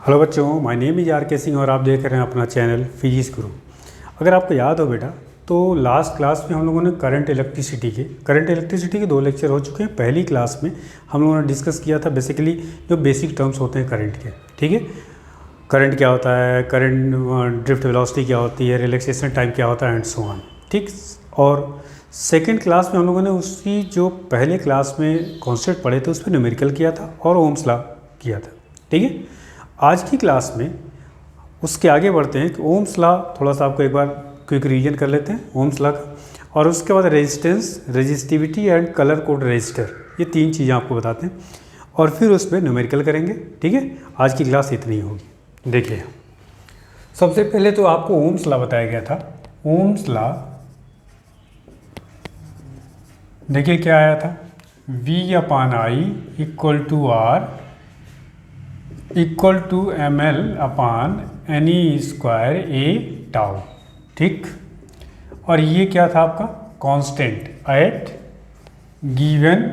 Hello बच्चों, my name is R K. Singh और आप देख रहे हैं अपना चैनल फिजिक्स गुरु। अगर आपको याद हो बेटा, तो लास्ट क्लास में हम लोगों ने करंट इलेक्ट्रिसिटी के 2 लेक्चर हो चुके हैं। पहली क्लास में हम लोगों ने डिस्कस किया था बेसिकली जो बेसिक टर्म्स होते हैं करंट के। ठीक है, करंट क्या होता है, करंट ड्रिफ्ट वेलोसिटी क्या होती है, रिलैक्सेशन टाइम क्या होता है एंड सो ऑन। ठीक, और सेकेंड क्लास में हम लोगों ने उसकी जो पहले क्लास में कॉन्सेप्ट पढ़े थे उस पर न्यूमेरिकल किया था और ओम्स लॉ किया था। ठीक है, आज की क्लास में उसके आगे बढ़ते हैं कि ओम्स लॉ थोड़ा सा आपको एक बार क्विक रिवीजन कर लेते हैं ओम्स लॉ का, और उसके बाद resistance, resistivity and colour code register, ये 3 चीज़ें आपको बताते हैं और फिर उस पर न्यूमेरिकल करेंगे। ठीक है, आज की क्लास इतनी होगी। देखिए, सबसे पहले तो आपको ओम्स लॉ बताया गया था। ओम्स लॉ देखिए क्या आया था, V/I equal to R equal to ml/ne² A tau. ठीक, और ये क्या था आपका कांस्टेंट एट गिवन,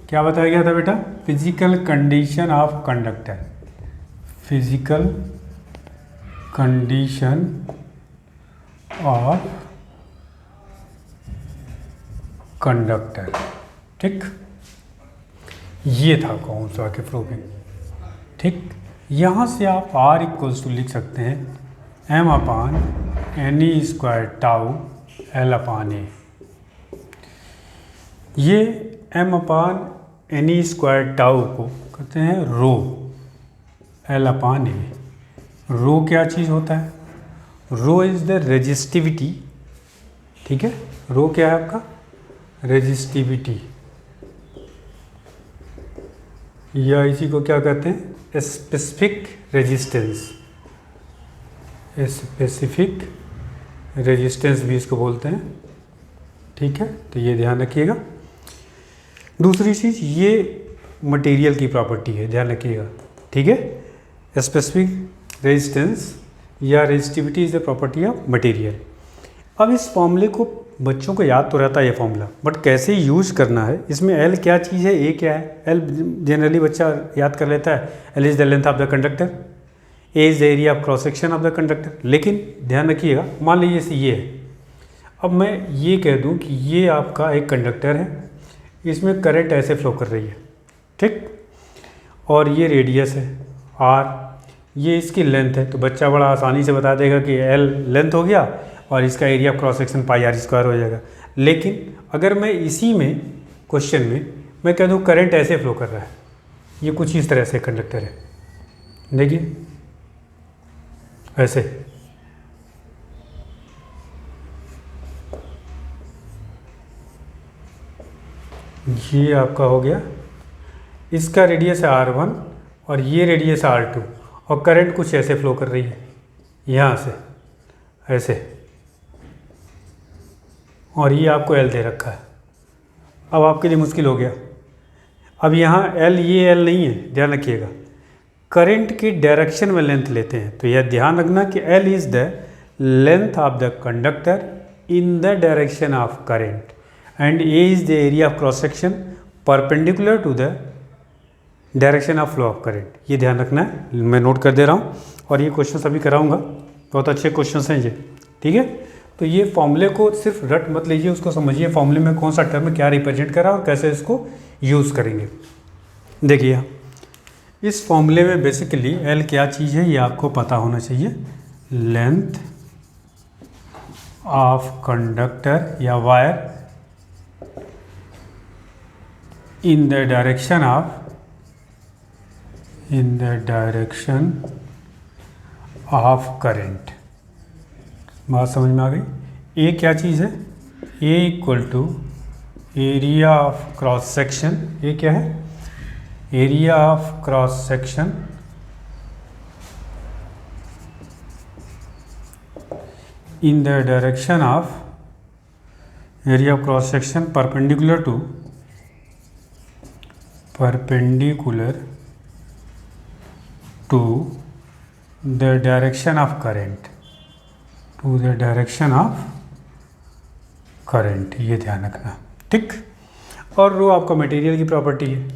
क्या बताया गया था बेटा, physical condition of conductor, physical condition of conductor. ठीक, ये था ओम्स लॉ के प्रूविंग। ठीक, यहाँ से आप R इक्वल्स टू लिख सकते हैं m/ne² टाउ L/A। ये m/ne² टाउ को कहते हैं रो, L/A। रो क्या चीज़ होता है, रो इज़ द रेजिस्टिविटी। ठीक है, रो क्या है आपका, रेजिस्टिविटी, या इसी को क्या कहते हैं, स्पेसिफिक रेजिस्टेंस, स्पेसिफिक रेजिस्टेंस भी इसको बोलते हैं। ठीक है, तो ये ध्यान रखिएगा। दूसरी चीज़, ये मटेरियल की प्रॉपर्टी है, ध्यान रखिएगा। ठीक है, स्पेसिफिक रेजिस्टेंस या resistivity is the property of material. अब इस फॉर्मूले को बच्चों को याद तो रहता है ये फॉर्मूला, बट कैसे यूज करना है, इसमें L क्या चीज़ है, A क्या है। L जनरली बच्चा याद कर लेता है, L is the length of the conductor, A is the area of cross section of the conductor. लेकिन ध्यान रखिएगा, मान लीजिए ये है, अब मैं ये कह दूं कि ये आपका एक कंडक्टर है, इसमें करंट ऐसे फ्लो कर रही है। ठीक, और ये रेडियस है R, ये इसकी लेंथ है, तो बच्चा बड़ा आसानी से बता देगा कि L लेंथ हो गया और इसका area of cross section πr² हो जाएगा। लेकिन अगर मैं इसी में क्वेश्चन में मैं कह दूँ करंट ऐसे फ्लो कर रहा है, ये कुछ इस तरह से कंडक्टर है, देखिए ऐसे, ये आपका हो गया, इसका रेडियस है R1 और ये रेडियस है R2, और करंट कुछ ऐसे फ्लो कर रही है यहाँ से ऐसे, और ये आपको L दे रखा है। अब आपके लिए मुश्किल हो गया, अब यहाँ L, ये L नहीं है, ध्यान रखिएगा। करंट की डायरेक्शन में लेंथ लेते हैं, तो यह ध्यान रखना कि L is the length of the conductor in the direction of current and A is the area of cross section perpendicular to the direction of flow of current. ये ध्यान रखना है, मैं नोट कर दे रहा हूँ और ये क्वेश्चन अभी कराऊंगा, बहुत अच्छे क्वेश्चन हैं ये। ठीक है, तो ये फॉर्मूले को सिर्फ रट मत लीजिए, उसको समझिए फॉर्मूले में कौन सा टर्म क्या रिप्रेजेंट कर रहा है और कैसे इसको यूज़ करेंगे। देखिए, इस फॉर्मूले में बेसिकली L क्या चीज़ है ये आपको पता होना चाहिए, लेंथ ऑफ कंडक्टर या wire in the direction of current. बात समझ में आ गई। ए क्या चीज़ है, A equal to area of cross section, ये क्या है, area of cross section in the direction of, area of cross section perpendicular to the direction of current, to the direction of current, ये ध्यान रखना। ठीक, और रो आपका मटेरियल की प्रॉपर्टी है,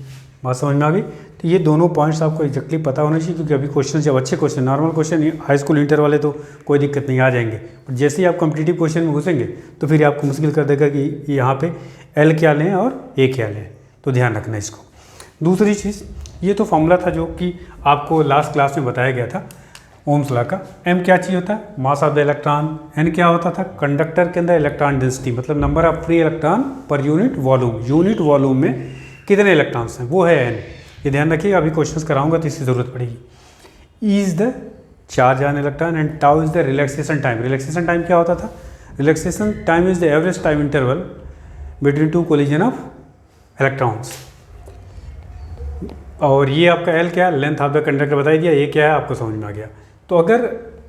बात समझ में आ गई। तो ये दोनों पॉइंट्स आपको एग्जैक्टली पता होना चाहिए, क्योंकि अभी क्वेश्चन जब अच्छे question, normal question high school inter वाले तो कोई दिक्कत नहीं, आ जाएंगे, बट जैसे ही आप कॉम्पिटिटिव क्वेश्चन में घुसेंगे तो फिर आपको मुश्किल कर देगा कि यहाँ पे एल क्या लें और ए क्या लें, तो ध्यान रखना इसको। दूसरी चीज़, ये तो फॉर्मूला था जो कि आपको लास्ट क्लास में बताया गया था ओम्स लॉ का। एम क्या चीज़ होता है, mass of the electron. N क्या होता था, कंडक्टर के अंदर इलेक्ट्रॉन डेंसिटी, मतलब number of free electron per unit volume, unit volume में कितने इलेक्ट्रॉन्स हैं, वो है एन। ये ध्यान रखिएगा, अभी क्वेश्चंस कराऊंगा तो इसकी ज़रूरत पड़ेगी। E is the charge on electron and tau is the relaxation time. Relaxation time क्या होता था, relaxation time is the average time interval between two collision of electrons. और ये आपका एल क्या है, लेंथ ऑफ द कंडक्टर बता दिया, ये क्या है आपको समझ में आ गया। तो अगर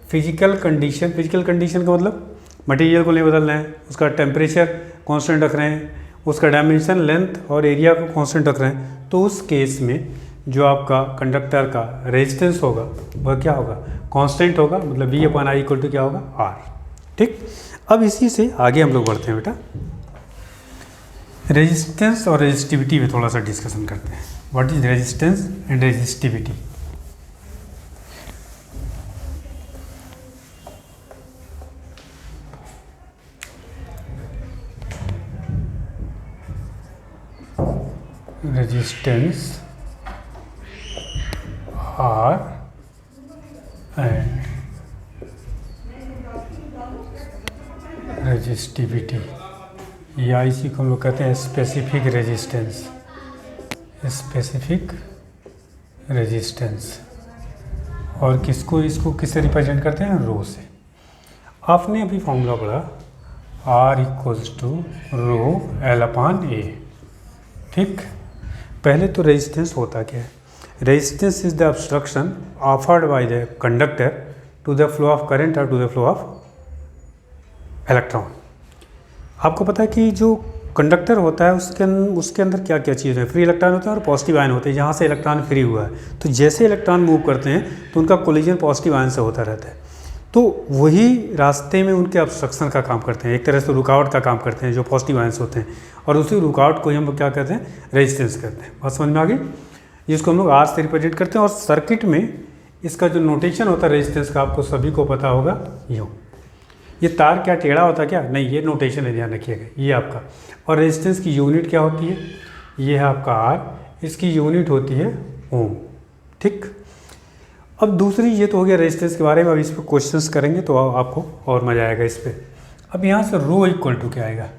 फिजिकल कंडीशन का मतलब मटेरियल को नहीं बदलना है, उसका टेम्परेचर कांस्टेंट रख रहे हैं, उसका डायमेंशन, लेंथ और एरिया को कांस्टेंट रख रहे हैं, तो उस केस में जो आपका कंडक्टर का रेजिस्टेंस होगा वह क्या होगा, कांस्टेंट होगा, मतलब V upon I equal to क्या होगा, R। ठीक, अब इसी से आगे हम लोग बढ़ते हैं बेटा, रेजिस्टेंस और रेजिस्टिविटी में थोड़ा सा डिस्कशन करते हैं। What is resistance and resistivity. Resistance R and resistivity, या इसी को हम लोग कहते हैं स्पेसिफिक रेजिस्टेंस। स्पेसिफिक रेजिस्टेंस, और किसको, इसको किससे रिप्रेजेंट करते हैं, रो से। आपने अभी फॉर्मूला पढ़ा R equals to rho L upon A. ठीक, पहले तो रेजिस्टेंस होता क्या है, resistance is the obstruction offered by the conductor to the flow of current और to the flow of electron. आपको पता है कि जो कंडक्टर होता है उसके अंदर क्या क्या चीज़ है, फ्री इलेक्ट्रॉन होते हैं और पॉजिटिव आयन होते हैं, जहाँ से इलेक्ट्रॉन फ्री हुआ है। तो जैसे इलेक्ट्रॉन मूव करते हैं तो उनका कोलिजन पॉजिटिव आयन से होता रहता है, तो वही रास्ते में उनके ऑब्स्ट्रक्शन का काम करते हैं, एक तरह से रुकावट का काम करते हैं जो पॉजिटिव आयंस होते हैं, और उसी रुकावट को ही हम क्या कहते हैं, रेजिस्टेंस कहते हैं। बात समझ में आ गई, जिसको हम लोग आर से रिप्रेजेंट करते हैं। और सर्किट में इसका जो नोटेशन होता है रेजिस्टेंस का, आपको सभी को पता होगा, यूँ। ये तार क्या टेढ़ा होता क्या, नहीं, ये नोटेशन है, ध्यान रखिएगा, ये आपका। और रेजिस्टेंस की यूनिट क्या होती है, ये है आपका आर, इसकी यूनिट होती है ओम। ठीक, अब दूसरी, ये तो हो गया रेजिस्टेंस के बारे में। अब इस पर क्वेश्चंस करेंगे तो आपको और मज़ा आएगा इस पर। अब यहाँ से रो इक्वल टू क्या आएगा,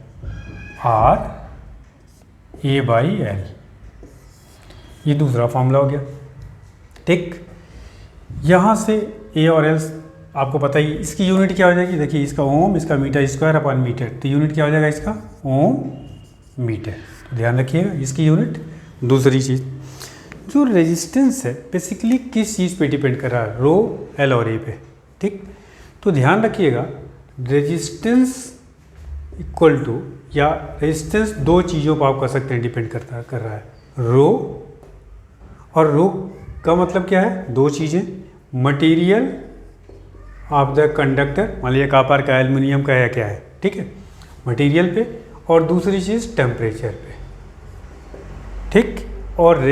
आर ए बाई एल, ये दूसरा फॉर्मूला हो गया। ठीक, यहाँ से ए और एल आपको पता ही, इसकी यूनिट क्या हो जाएगी, देखिए इसका ओम, इसका मीटर स्क्वायर अपॉन मीटर, तो यूनिट क्या हो जाएगा इसका, ओम मीटर। तो ध्यान रखिएगा इसकी यूनिट। दूसरी चीज़, जो रेजिस्टेंस है बेसिकली किस चीज़ पे डिपेंड कर रहा है, रो, एल और ए पे। ठीक, तो ध्यान रखिएगा रेजिस्टेंस इक्वल टू, या रेजिस्टेंस दो चीज़ों पर आप कह सकते हैं डिपेंड कर रहा है, रो, और रो का मतलब क्या है, दो चीज़ें, मटेरियल ऑफ द कंडक्टर, मान लीजिए कॉपर का, एल्युमिनियम का है, क्या है, ठीक है, मटेरियल पे, और दूसरी चीज़ टेम्परेचर पे। ठीक, और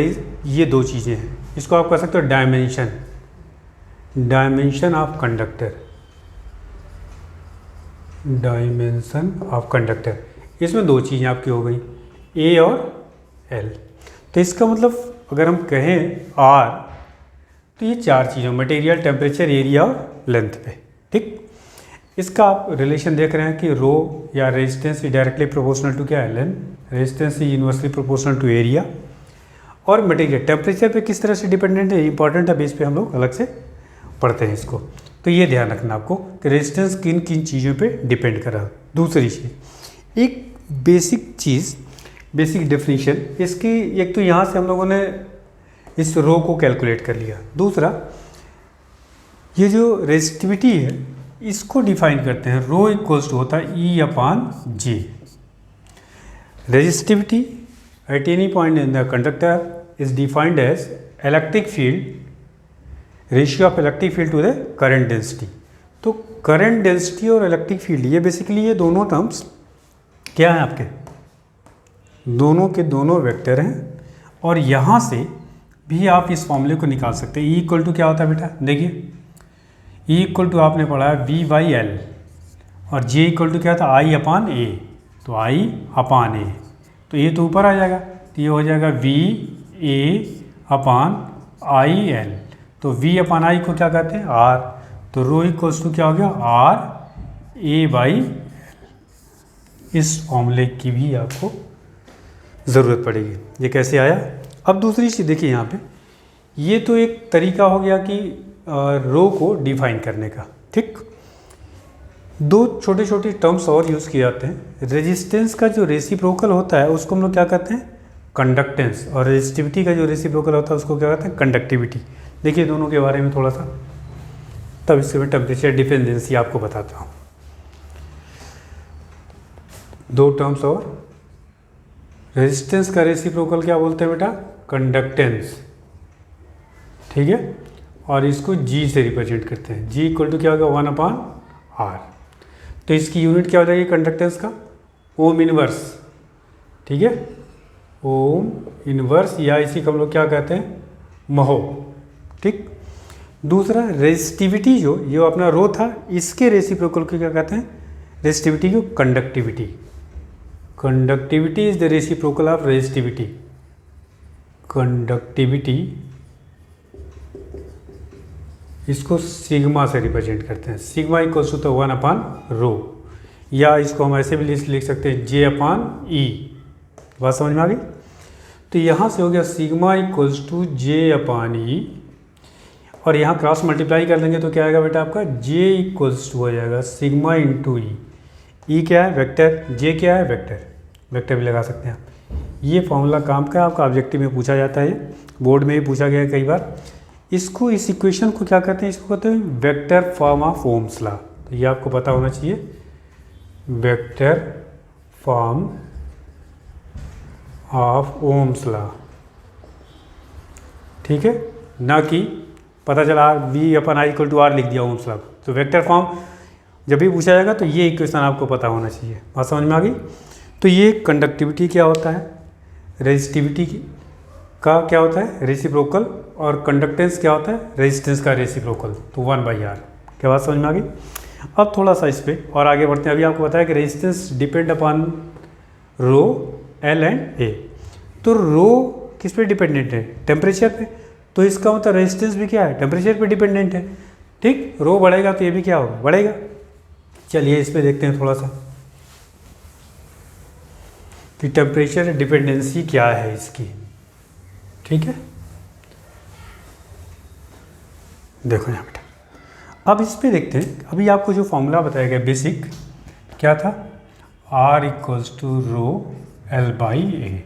ये दो चीज़ें हैं, इसको आप कह सकते हो dimension, dimension of conductor, dimension of conductor. इसमें दो चीज़ें आपकी हो गई, ए और एल। तो इसका मतलब अगर हम कहें आर, तो ये चार चीज़ें, मटेरियल, टेम्परेचर, एरिया और लेंथ पे। ठीक, इसका आप रिलेशन देख रहे हैं कि रो या resistance is directly proportional to क्या है, length, resistance is inversely proportional to area, और मटेरियल टेम्परेचर पे किस तरह से डिपेंडेंट है, इंपॉर्टेंट है, बेस पे हम लोग अलग से पढ़ते हैं इसको। तो ये ध्यान रखना आपको कि रेजिस्टेंस किन किन चीज़ों पे डिपेंड कर रहा है। दूसरी चीज़, एक बेसिक चीज़, बेसिक डेफिनेशन इसकी, एक तो यहाँ से हम लोगों ने इस रो को कैलकुलेट कर लिया। दूसरा, ये जो रेजिस्टिविटी है इसको डिफाइन करते हैं, रो इक्वल्स टू होता है E upon J. Resistivity at any point in the conductor is defined as electric field, ratio of electric field to the current density. तो करंट डेंसिटी और इलेक्ट्रिक फील्ड, ये basically ये दोनों terms क्या हैं आपके, दोनों के दोनों वेक्टर हैं, और यहाँ से भी आप इस फॉर्मूले को निकाल सकते हैं। ई इक्वल टू क्या होता है बेटा, देखिए ई इक्वल टू आपने पढ़ा है वी बाई एल, और जे इक्वल टू क्या था आई अपान ए, तो आई अपान ए, तो ये तो ऊपर आ जाएगा, तो ये हो जाएगा V A upon I L, तो वी अपान आई को क्या कहते हैं आर, तो रो इक्वल्स टू क्या हो गया आर ए बाई, इस फॉर्मूले की भी आपको ज़रूरत पड़ेगी। ये कैसे आया। अब दूसरी चीज़ देखिए यहाँ पे, ये तो एक तरीका हो गया कि रो को डिफाइन करने का, ठीक। दो छोटे छोटे टर्म्स और यूज़ किए जाते हैं। रेजिस्टेंस का जो रेसिप्रोकल होता है उसको हम लोग क्या कहते हैं कंडक्टेंस, और रेजिस्टिविटी का जो रेसिप्रोकल होता है उसको क्या कहते हैं कंडक्टिविटी। देखिए दोनों के बारे में थोड़ा सा, तब इससे मैं टेम्परेचर डिपेंडेंसी आपको बताता हूँ। दो टर्म्स और, रेजिस्टेंस का रेसिप्रोकल क्या बोलते हैं बेटा कंडक्टेंस, ठीक है, और इसको जी से रिप्रेजेंट करते हैं। जी इक्वल टू क्या होगा 1 अपान आर, तो इसकी यूनिट क्या हो जाएगी कंडक्टेंस का ओम इनवर्स, ठीक है, ओम इनवर्स, या इसी को हम लोग क्या कहते हैं महो, ठीक। दूसरा रेजिस्टिविटी, जो ये अपना रो था, इसके रेसिप्रोकल को क्या कहते हैं रेजिस्टिविटी को conductivity. Conductivity is the reciprocal of resistivity, conductivity इसको सिग्मा से रिप्रेजेंट करते हैं। सिग्मा इक्वल्स टू 1 अपान रो, या इसको हम ऐसे भी लिख सकते हैं जे अपान ई। बात समझ में आ गई। तो यहाँ से हो गया सिग्मा इक्वल्स टू जे अपान ई, और यहाँ क्रॉस मल्टीप्लाई कर देंगे तो क्या आएगा बेटा आपका जे इक्वल्स टू हो जाएगा सिग्मा इंटू ई। ई क्या है वेक्टर, जे क्या है वेक्टर, वेक्टर भी लगा सकते हैं आप। ये फॉर्मूला काम का है, आपका ऑब्जेक्टिव में पूछा जाता है, बोर्ड में भी पूछा गया है कई बार। इसको, इस इक्वेशन को क्या कहते हैं, इसको कहते हैं vector form of Ohm's law. तो ये आपको पता होना चाहिए, vector form of Ohm's law, ठीक है, ना कि पता चला V upon I equal to R लिख दिया ओम्स लॉ। तो वेक्टर फॉर्म जब भी पूछा जाएगा तो ये इक्वेशन आपको पता होना चाहिए। बात समझ में आ गई। तो ये कंडक्टिविटी क्या होता है, रेजिस्टिविटी का क्या होता है रेसिप्रोकल, और कंडक्टेंस क्या होता है रेजिस्टेंस का रेसिप्रोकल, तो 1/r। क्या बात समझ में आ गई। अब थोड़ा सा इस पर और आगे बढ़ते हैं। अभी आपको बताया कि resistance depend upon rho L and A. तो रो किस पे डिपेंडेंट है टेम्परेचर पे, तो इसका मतलब रेजिस्टेंस भी क्या है टेम्परेचर पे डिपेंडेंट है, ठीक। रो बढ़ेगा तो ये भी क्या होगा बढ़ेगा। चलिए इस पे देखते हैं थोड़ा सा कि टेम्परेचर डिपेंडेंसी क्या है इसकी, ठीक है। देखो यहाँ बेटा, अब इस पे देखते हैं। अभी आपको जो फॉर्मूला बताया गया बेसिक क्या था, R equals to rho L by A,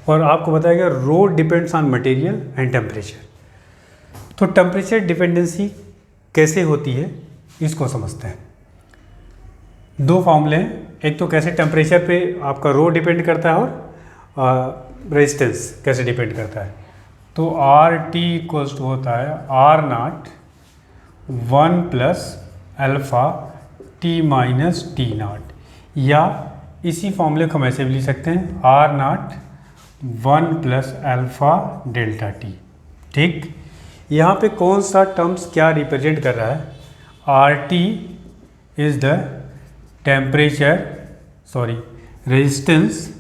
और आपको बताया गया rho depends on material and temperature. तो टेम्परेचर डिपेंडेंसी कैसे होती है इसको समझते हैं। दो फॉर्मूले हैं, एक तो कैसे टेम्परेचर पे आपका रो डिपेंड करता है और रेजिस्टेंस कैसे डिपेंड करता है। तो आर टी इक्वल्स टू होता है R nought 1 plus alpha T minus T nought, या इसी फॉर्मूले को हम ऐसे भी लिख सकते हैं R nought 1 plus alpha delta T, ठीक। यहाँ पे कौन सा टर्म्स क्या रिप्रेजेंट कर रहा है, R T is the temperature resistance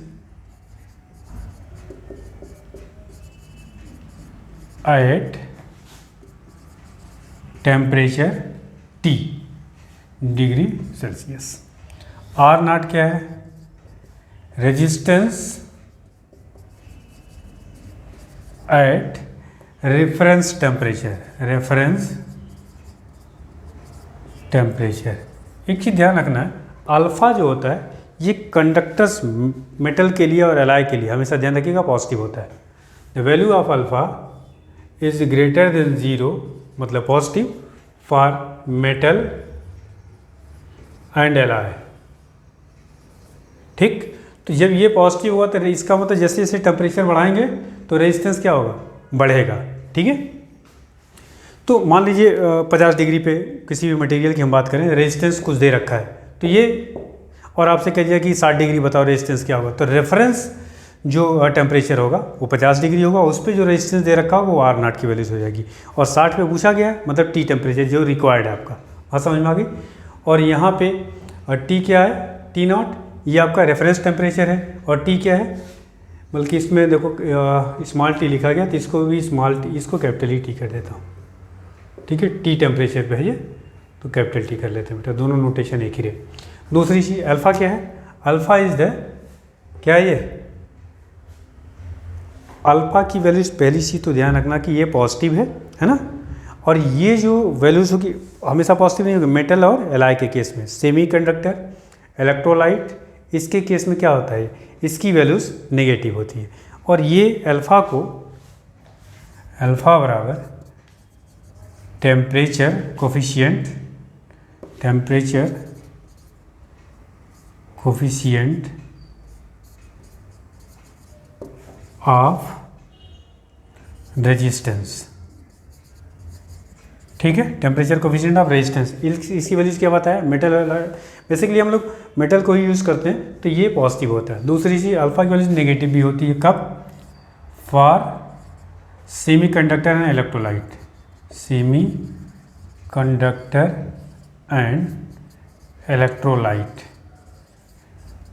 at temperature T degree Celsius. R nought क्या है रेजिस्टेंस एट रेफरेंस टेम्परेचर। एक चीज़ ध्यान रखना है, अल्फ़ा जो होता है ये कंडक्टर्स मेटल के लिए और एलॉय के लिए हमेशा ध्यान रखिएगा पॉजिटिव होता है। The value of alpha is greater than 0 मतलब positive for metal and alloy, ठीक। तो जब ये पॉजिटिव हुआ तो इसका मतलब जैसे जैसे टेम्परेचर बढ़ाएंगे तो रेजिस्टेंस क्या होगा बढ़ेगा, ठीक है। तो मान लीजिए 50 डिग्री पे किसी भी मटेरियल की हम बात करें, रेजिस्टेंस कुछ दे रखा है, तो ये और आपसे कह दिया कि 60 डिग्री बताओ रेजिस्टेंस क्या होगा, तो रेफरेंस जो टेम्परेचर होगा वो 50 डिग्री होगा, उस पर जो रेजिस्टेंस दे रखा होगा वो आर नॉट की वैल्यूज हो जाएगी। और 60 पे पूछा गया है, मतलब टी टेम्परेचर जो रिक्वायर्ड है आपका, बात समझ में आ गई। और यहाँ पे टी क्या है, टी नॉट, ये आपका रेफरेंस टेम्परेचर है। और टी क्या है, बल्कि इसमें देखो स्मॉल टी लिखा गया, तो इसको भी स्मॉल टी, इसको कैपिटल ही टी कर देता हूँ, ठीक है। टी टेम्परेचर पे है ये, तो कैपिटल टी कर लेते हैं बेटा, दोनों नोटेशन एक ही रहे। दूसरी चीज़ अल्फ़ा क्या है, अल्फ़ा इज द, क्या है ये, अल्फ़ा की वैल्यूज, पहली चीज़ तो ध्यान रखना कि ये पॉजिटिव है ना। और ये जो वैल्यूज होगी हमेशा पॉजिटिव नहीं होगी। मेटल और एलॉय के केस में, सेमीकंडक्टर, इलेक्ट्रोलाइट, इसके केस में क्या होता है, इसकी वैल्यूज नेगेटिव होती है। और ये अल्फ़ा को, अल्फ़ा बराबर temperature coefficient, temperature coefficient of resistance, ठीक है। टेम्परेचर कोफिशिएंट ऑफ रेजिस्टेंस, इसकी वैल्यूज क्या बताया, मेटल, बेसिकली हम लोग मेटल को ही यूज़ करते हैं, तो ये पॉजिटिव होता है। दूसरी चीज़ अल्फ़ा की वैल्यूज नेगेटिव भी होती है, कब, for semi conductor and electrolyte, semi conductor and electrolyte,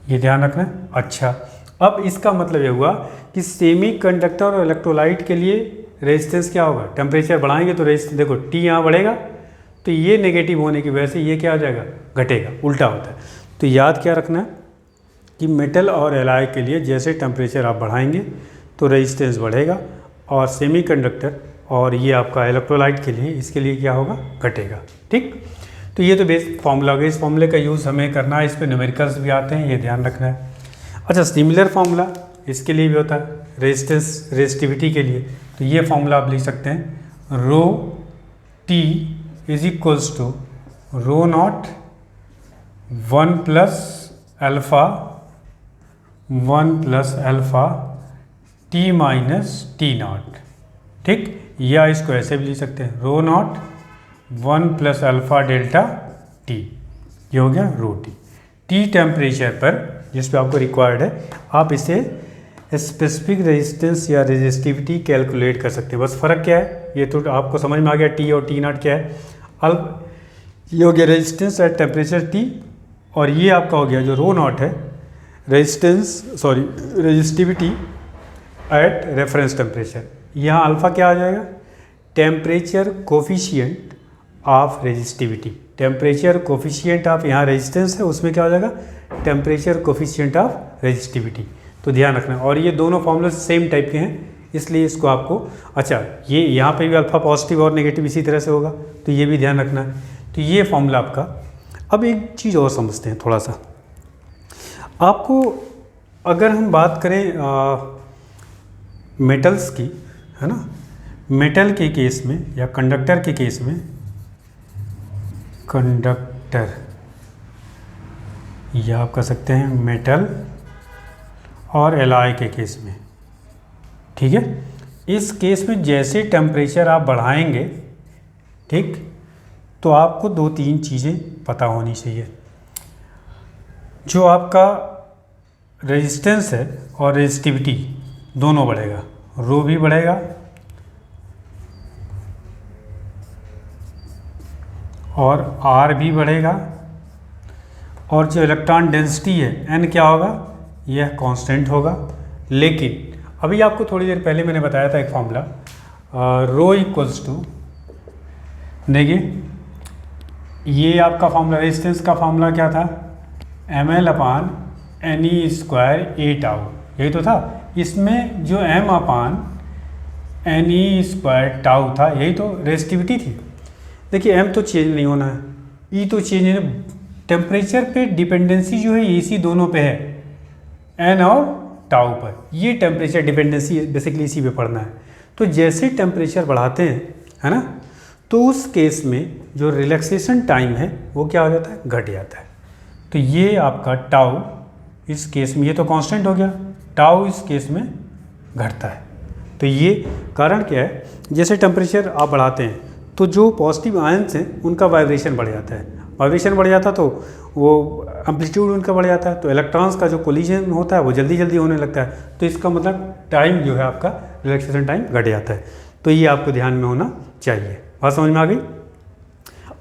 ये ध्यान रखना। अच्छा, अब इसका मतलब ये हुआ कि सेमी कंडक्टर और इलेक्ट्रोलाइट के लिए रेजिस्टेंस क्या होगा, टेम्परेचर बढ़ाएंगे तो रेजिस्टेंस, देखो टी यहाँ बढ़ेगा, तो ये नेगेटिव होने की वजह से ये क्या हो जाएगा, घटेगा, उल्टा होता है। तो याद क्या रखना है कि मेटल और एलॉय के लिए जैसे टेम्परेचर आप बढ़ाएंगे तो रेजिस्टेंस बढ़ेगा, और सेमीकंडक्टर और ये आपका इलेक्ट्रोलाइट के लिए, इसके लिए क्या होगा, घटेगा, ठीक। तो ये तो बेसिक फॉर्मूला हो गया, इस फॉर्मूले का यूज़ हमें करना है, इस पर न्यूमेरिकल्स भी आते हैं, ये ध्यान रखना है। अच्छा, सिमिलर फार्मूला इसके लिए भी होता है, रेजिस्टेंस रेजिस्टिविटी के लिए, तो ये फार्मूला आप लिख सकते हैं, rho T is equals to rho not 1 plus alpha 1 plus alpha T minus T not, ठीक। या इसको ऐसे भी लिख सकते हैं, rho not 1 plus alpha delta T, ये हो गया रो टी। टी टेम्परेचर पर जिस पे आपको रिक्वायर्ड है, आप इसे स्पेसिफिक रेजिस्टेंस या रेजिस्टिविटी कैलकुलेट कर सकते हैं। बस फ़र्क क्या है, ये तो आपको समझ में आ गया, टी और टी नॉट क्या है। अब ये हो गया रेजिस्टेंस एट टेम्परेचर टी, और ये आपका हो गया जो रो नॉट है, रेजिस्टिविटी एट रेफरेंस टेम्परेचर। यहाँ अल्फ़ा क्या आ जाएगा, temperature coefficient of resistivity, temperature coefficient of, यहाँ रेजिस्टेंस है उसमें क्या हो जाएगा, टेम्परेचर कोफिशिएंट ऑफ रेजिस्टिविटी। तो ध्यान रखना, और ये दोनों फॉर्मूले सेम टाइप के हैं, इसलिए इसको आपको, अच्छा ये यहाँ पे भी अल्फ़ा पॉजिटिव और नेगेटिव इसी तरह से होगा, तो ये भी ध्यान रखना है। तो ये फॉर्मूला आपका। अब एक चीज़ और समझते हैं थोड़ा सा, आपको अगर हम बात करें मेटल्स की, है ना, मेटल के केस में या कंडक्टर के केस में, कंडक्टर या आप कह सकते हैं मेटल और एलॉय के केस में, ठीक है। इस केस में जैसे टेम्परेचर आप बढ़ाएंगे, ठीक, तो आपको 2-3 चीज़ें पता होनी चाहिए। जो आपका रेजिस्टेंस है और रेजिस्टिविटी दोनों बढ़ेगा, रो भी बढ़ेगा और आर भी बढ़ेगा, और जो इलेक्ट्रॉन डेंसिटी है एन क्या होगा, यह कांस्टेंट होगा। लेकिन अभी आपको थोड़ी देर पहले मैंने बताया था एक फॉर्मूला, रो इक्वल्स टू, देखिए ये आपका फॉर्मूला, रेजिस्टेंस का फॉर्मूला क्या था, ml अपान NE स्क्वायर ए टाउ, यही तो था। इसमें जो m अपान NE स्क्वायर टाउ था, यही तो रेजिस्टिविटी थी। देखिए m तो चेंज नहीं होना है, E तो चेंज है, टेम्परेचर पे डिपेंडेंसी जो है इसी दोनों पे है, n और टाउ पर। ये टेम्परेचर डिपेंडेंसी बेसिकली इसी पे पढ़ना है। तो जैसे टेम्परेचर बढ़ाते हैं, है ना, तो उस केस में जो रिलैक्सेशन टाइम है वो क्या हो जाता है, घट जाता है। तो ये आपका टाउ इस केस में, ये तो कांस्टेंट हो गया, टाउ इस केस में घटता है। तो ये कारण क्या है, जैसे टेम्परेचर आप बढ़ाते हैं तो जो पॉजिटिव आयंस हैं उनका वाइब्रेशन बढ़ जाता है, वाइब्रेशन बढ़ जाता तो वो एम्पलीट्यूड उनका बढ़ जाता है, तो इलेक्ट्रॉन्स का जो कोलिजन होता है वो जल्दी जल्दी होने लगता है, तो इसका मतलब टाइम जो है आपका रिलैक्सेशन टाइम घट जाता है। तो ये आपको ध्यान में होना चाहिए। बात समझ में आ गई।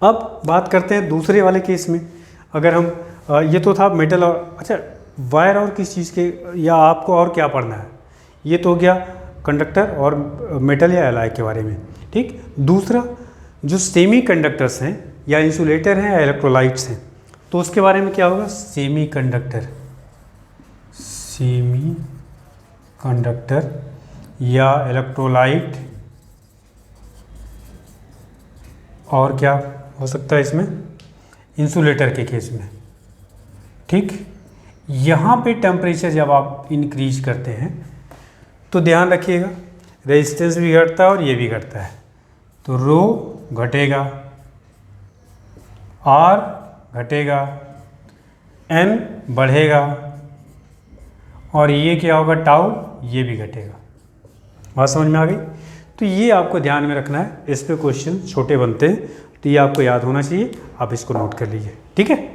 अब बात करते हैं दूसरे वाले केस में। अगर हम ये तो था मेटल और, अच्छा वायर और किस चीज़ के, या आपको और क्या पढ़ना है, ये तो हो गया कंडक्टर और मेटल या एलॉय के बारे में, ठीक। दूसरा जो सेमी कंडक्टर्स हैं या इंसुलेटर हैं या इलेक्ट्रोलाइट्स हैं, तो उसके बारे में क्या होगा। सेमी कंडक्टर या इलेक्ट्रोलाइट, और क्या हो सकता है इसमें, इंसुलेटर के केस में, ठीक। यहाँ पे टेम्परेचर जब आप इंक्रीज करते हैं तो ध्यान रखिएगा रेजिस्टेंस भी घटता है और ये भी घटता है, तो रो घटेगा, आर घटेगा, एन बढ़ेगा, और ये क्या होगा, टाउ, ये भी घटेगा। बात समझ में आ गई। तो ये आपको ध्यान में रखना है, इस पे क्वेश्चन छोटे बनते हैं, तो ये आपको याद होना चाहिए, आप इसको नोट कर लीजिए, ठीक है।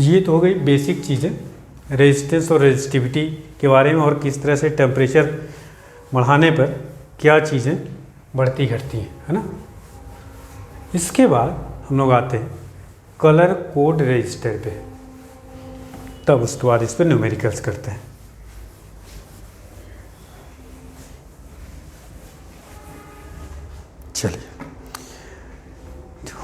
ये तो हो गई बेसिक चीज़ें रेजिस्टेंस और रेजिस्टिविटी के बारे में, और किस तरह से टेम्परेचर बढ़ाने पर क्या चीज़ें बढ़ती घटती हैं, है ना। इसके बाद हम लोग आते हैं कलर कोड रजिस्टर पे, तब उसके बाद इस पर न्यूमेरिकल्स करते हैं। चलिए,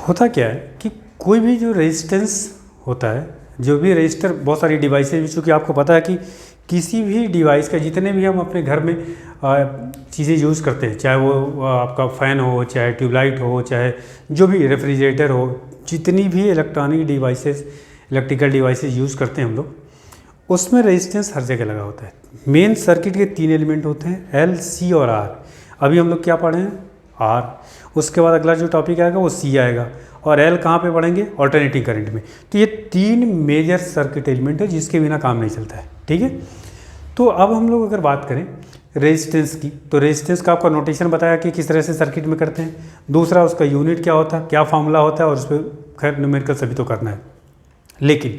होता क्या है कि कोई भी जो रेजिस्टेंस होता है, जो भी रजिस्टर, बहुत सारी डिवाइसेज भी, चूँकि आपको पता है कि किसी भी डिवाइस का, जितने भी हम अपने घर में चीज़ें यूज़ करते हैं, चाहे वो आपका फ़ैन हो, चाहे ट्यूबलाइट हो, चाहे जो भी रेफ्रिजरेटर हो, जितनी भी electronic devices, electrical devices use करते हैं हम लोग, उसमें रेजिस्टेंस हर जगह लगा होता है। मेन सर्किट के 3 एलिमेंट होते हैं, एल, सी और आर। अभी हम लोग क्या पढ़े हैं, आर। उसके बाद अगला जो टॉपिक आएगा वो सी आएगा, और एल कहाँ पे पढ़ेंगे, ऑल्टरनेटिंग करंट में। तो ये 3 मेजर सर्किट एलिमेंट है जिसके बिना काम नहीं चलता है, ठीक है। तो अब हम लोग अगर बात करें रेजिस्टेंस की, तो रेजिस्टेंस का आपका नोटेशन बताया कि किस तरह से सर्किट में करते हैं। दूसरा उसका यूनिट क्या होता है, क्या फार्मूला होता है, और उस पर खैर न्यूमेरिकल सभी तो करना है। लेकिन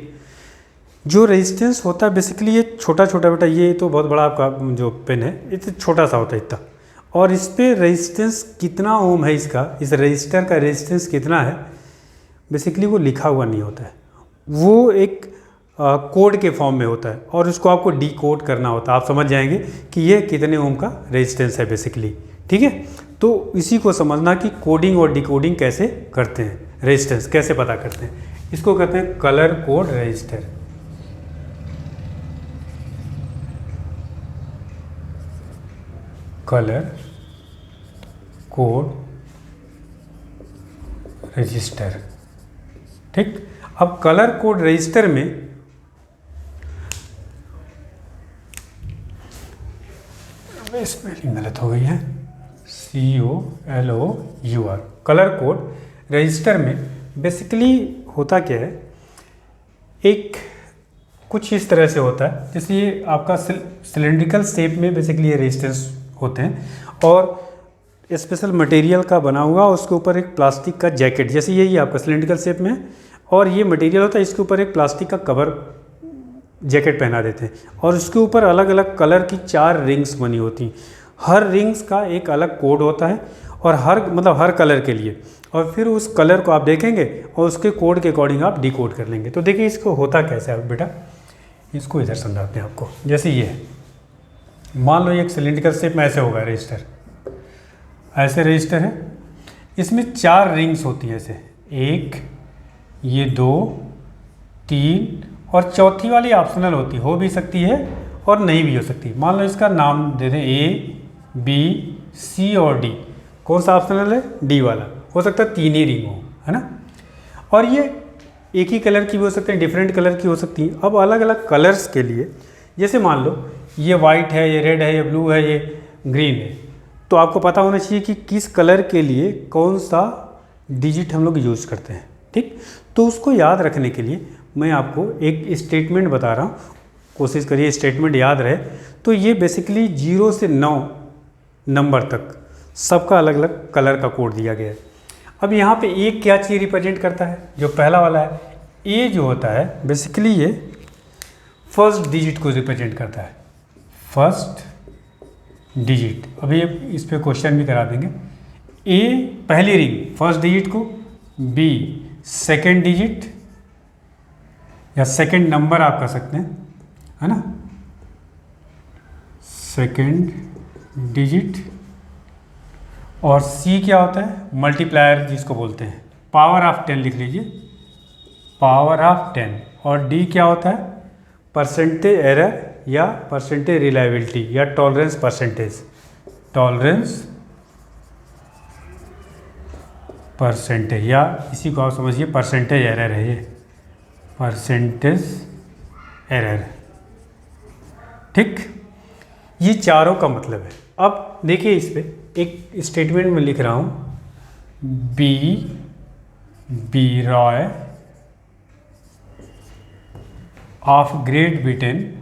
जो रेजिस्टेंस होता है बेसिकली ये छोटा छोटा, बेटा ये तो बहुत बड़ा आपका जो पेन है, ये तो छोटा सा होता है इतना, और इस पर रेजिस्टेंस कितना ओम है, इसका, इस रजिस्टर का रेजिस्टेंस कितना है, बेसिकली वो लिखा हुआ नहीं होता है, वो एक कोड के फॉर्म में होता है, और उसको आपको डी कोड करना होता है। आप समझ जाएंगे कि ये कितने ओम का रेजिस्टेंस है बेसिकली, ठीक है। तो इसी को समझना कि कोडिंग और डिकोडिंग कैसे करते हैं, रेजिस्टेंस कैसे पता करते हैं, इसको कहते हैं colour code register. Colour code register, ठीक। अब कलर कोड रजिस्टर में स्पेलिंग गलत हो गई है, COLOUR। कलर कोड रजिस्टर में बेसिकली होता क्या है, एक कुछ इस तरह से होता है, जैसे ये आपका सिलेंड्रिकल शेप में बेसिकली ये रेजिस्टेंस होते हैं, और स्पेशल मटेरियल का बना हुआ, उसके ऊपर एक प्लास्टिक का जैकेट, जैसे यही आपका सिलेंड्रिकल शेप में, और ये मटेरियल होता है, इसके ऊपर एक प्लास्टिक का कवर जैकेट पहना देते हैं, और उसके ऊपर अलग अलग कलर की 4 रिंग्स बनी होती हैं। हर रिंग्स का एक अलग कोड होता है, और हर कलर के लिए, और फिर उस कलर को आप देखेंगे और उसके कोड के अकॉर्डिंग आप डिकोड कर लेंगे। तो देखिए इसको होता कैसे है बेटा, इसको इधर समझाते हैं आपको। जैसे ये है, मान लो ये एक सिलेंड्रिकल शेप में ऐसे होगा रजिस्टर, ऐसे रजिस्टर है, इसमें 4 रिंग्स होती हैं ऐसे, 1, ये 2, 3, और चौथी वाली ऑप्शनल होती, हो भी सकती है और नहीं भी हो सकती। मान लो इसका नाम दे दें A, B, C और D। कौन सा ऑप्शनल है, D वाला। हो सकता है 3 ही रिंग हो, है ना। और ये एक ही कलर की भी हो सकते हैं, डिफरेंट कलर की हो सकती हैं। अब अलग अलग कलर्स के लिए, जैसे मान लो ये वाइट है, ये रेड है, ये ब्लू है, ये ग्रीन है, तो आपको पता होना चाहिए कि किस कलर के लिए कौन सा डिजिट हम लोग यूज़ करते हैं, ठीक। तो उसको याद रखने के लिए मैं आपको एक स्टेटमेंट बता रहा हूँ, कोशिश करिए स्टेटमेंट याद रहे। तो ये बेसिकली 0 से 9 नंबर तक सबका अलग अलग कलर का कोड दिया गया है। अब यहाँ पे ए क्या चीज़ रिप्रेजेंट करता है, जो पहला वाला है ए जो होता है बेसिकली ये फर्स्ट डिजिट को रिप्रेजेंट करता है, फर्स्ट डिजिट। अभी इस पे क्वेश्चन भी करा देंगे। ए पहली रिंग फर्स्ट डिजिट को, बी सेकेंड डिजिट या सेकेंड नंबर आप कह सकते हैं, है ना, सेकेंड डिजिट। और सी क्या होता है, मल्टीप्लायर जिसको बोलते हैं, पावर ऑफ 10 लिख लीजिए, पावर ऑफ 10। और डी क्या होता है, परसेंटेज एरर या परसेंटेज रिलायबिलिटी या टॉलरेंस परसेंटेज, टॉलरेंस परसेंटेज, या इसी को आप समझिए परसेंटेज एरर है, ये परसेंटेज एरर। ठीक, ये चारों का मतलब है। अब देखिए इस पे एक स्टेटमेंट में लिख रहा हूँ, B Roy of great Britain,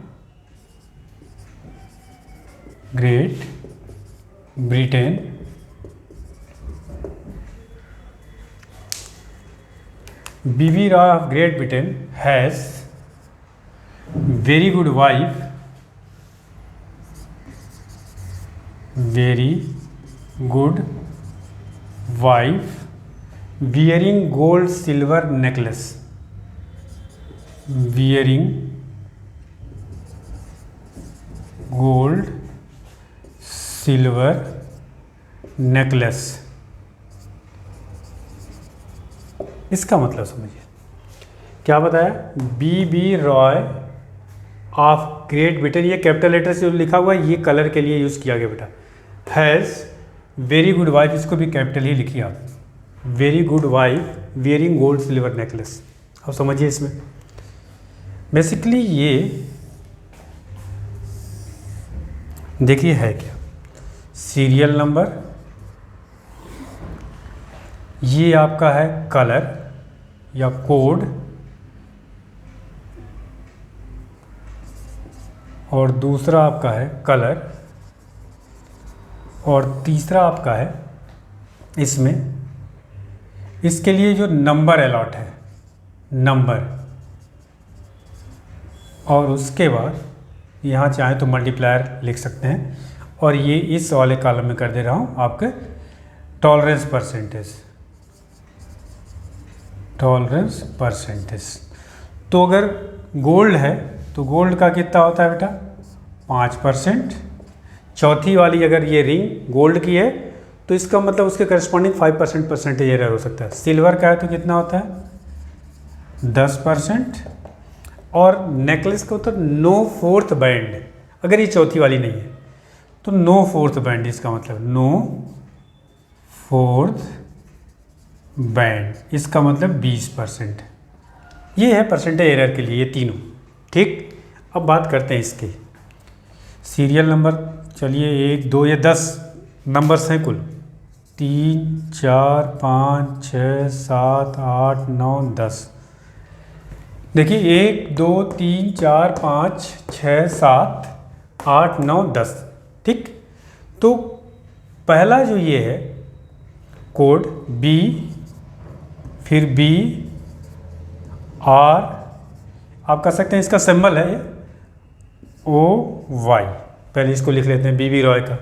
B.B. Roy of Great Britain has very good wife, wearing gold silver necklace, wearing gold silver necklace। इसका मतलब समझिए क्या बताया, B.B. Roy of great Britain, ये कैपिटल लेटर से लिखा हुआ है, ये कलर के लिए यूज़ किया गया बेटा। हैज़ वेरी गुड वाइफ, इसको भी कैपिटल ही लिखिए आप, very good wife wearing gold silver necklace. अब समझिए इसमें बेसिकली ये देखिए है क्या, सीरियल नंबर, ये आपका है कलर या कोड, और दूसरा आपका है कलर, और तीसरा आपका है इसमें इसके लिए जो नंबर अलॉट है, नंबर, और उसके बाद यहाँ चाहे तो मल्टीप्लायर लिख सकते हैं। और ये इस वाले कॉलम में कर दे रहा हूँ आपके टॉलरेंस परसेंटेज, टॉलरेंस परसेंटेज। तो अगर गोल्ड है तो गोल्ड का कितना होता है बेटा, 5%। चौथी वाली अगर ये रिंग गोल्ड की है तो इसका मतलब उसके करस्पॉन्डिंग 5% परसेंटेज एरर हो सकता है। सिल्वर का है तो कितना होता है, 10%। और नेकलेस का तो नो फोर्थ बैंड, अगर ये चौथी वाली नहीं है तो नो फोर्थ बैंड, इसका मतलब नो फोर्थ बैंड, इसका मतलब 20%। ये है परसेंटेज एरर के लिए ये तीनों। ठीक, अब बात करते हैं इसके सीरियल नंबर। चलिए 1 2 ये 10 नंबर्स हैं कुल, 3 4 5 6 7 8 9 10। देखिए 1 2 3 4 5 6 7 8 9 10। ठीक, तो पहला जो ये है कोड बी, फिर बी आर, आप कह सकते हैं इसका सिंबल है ये ओ वाई। पहले इसको लिख लेते हैं B.B. रॉय का।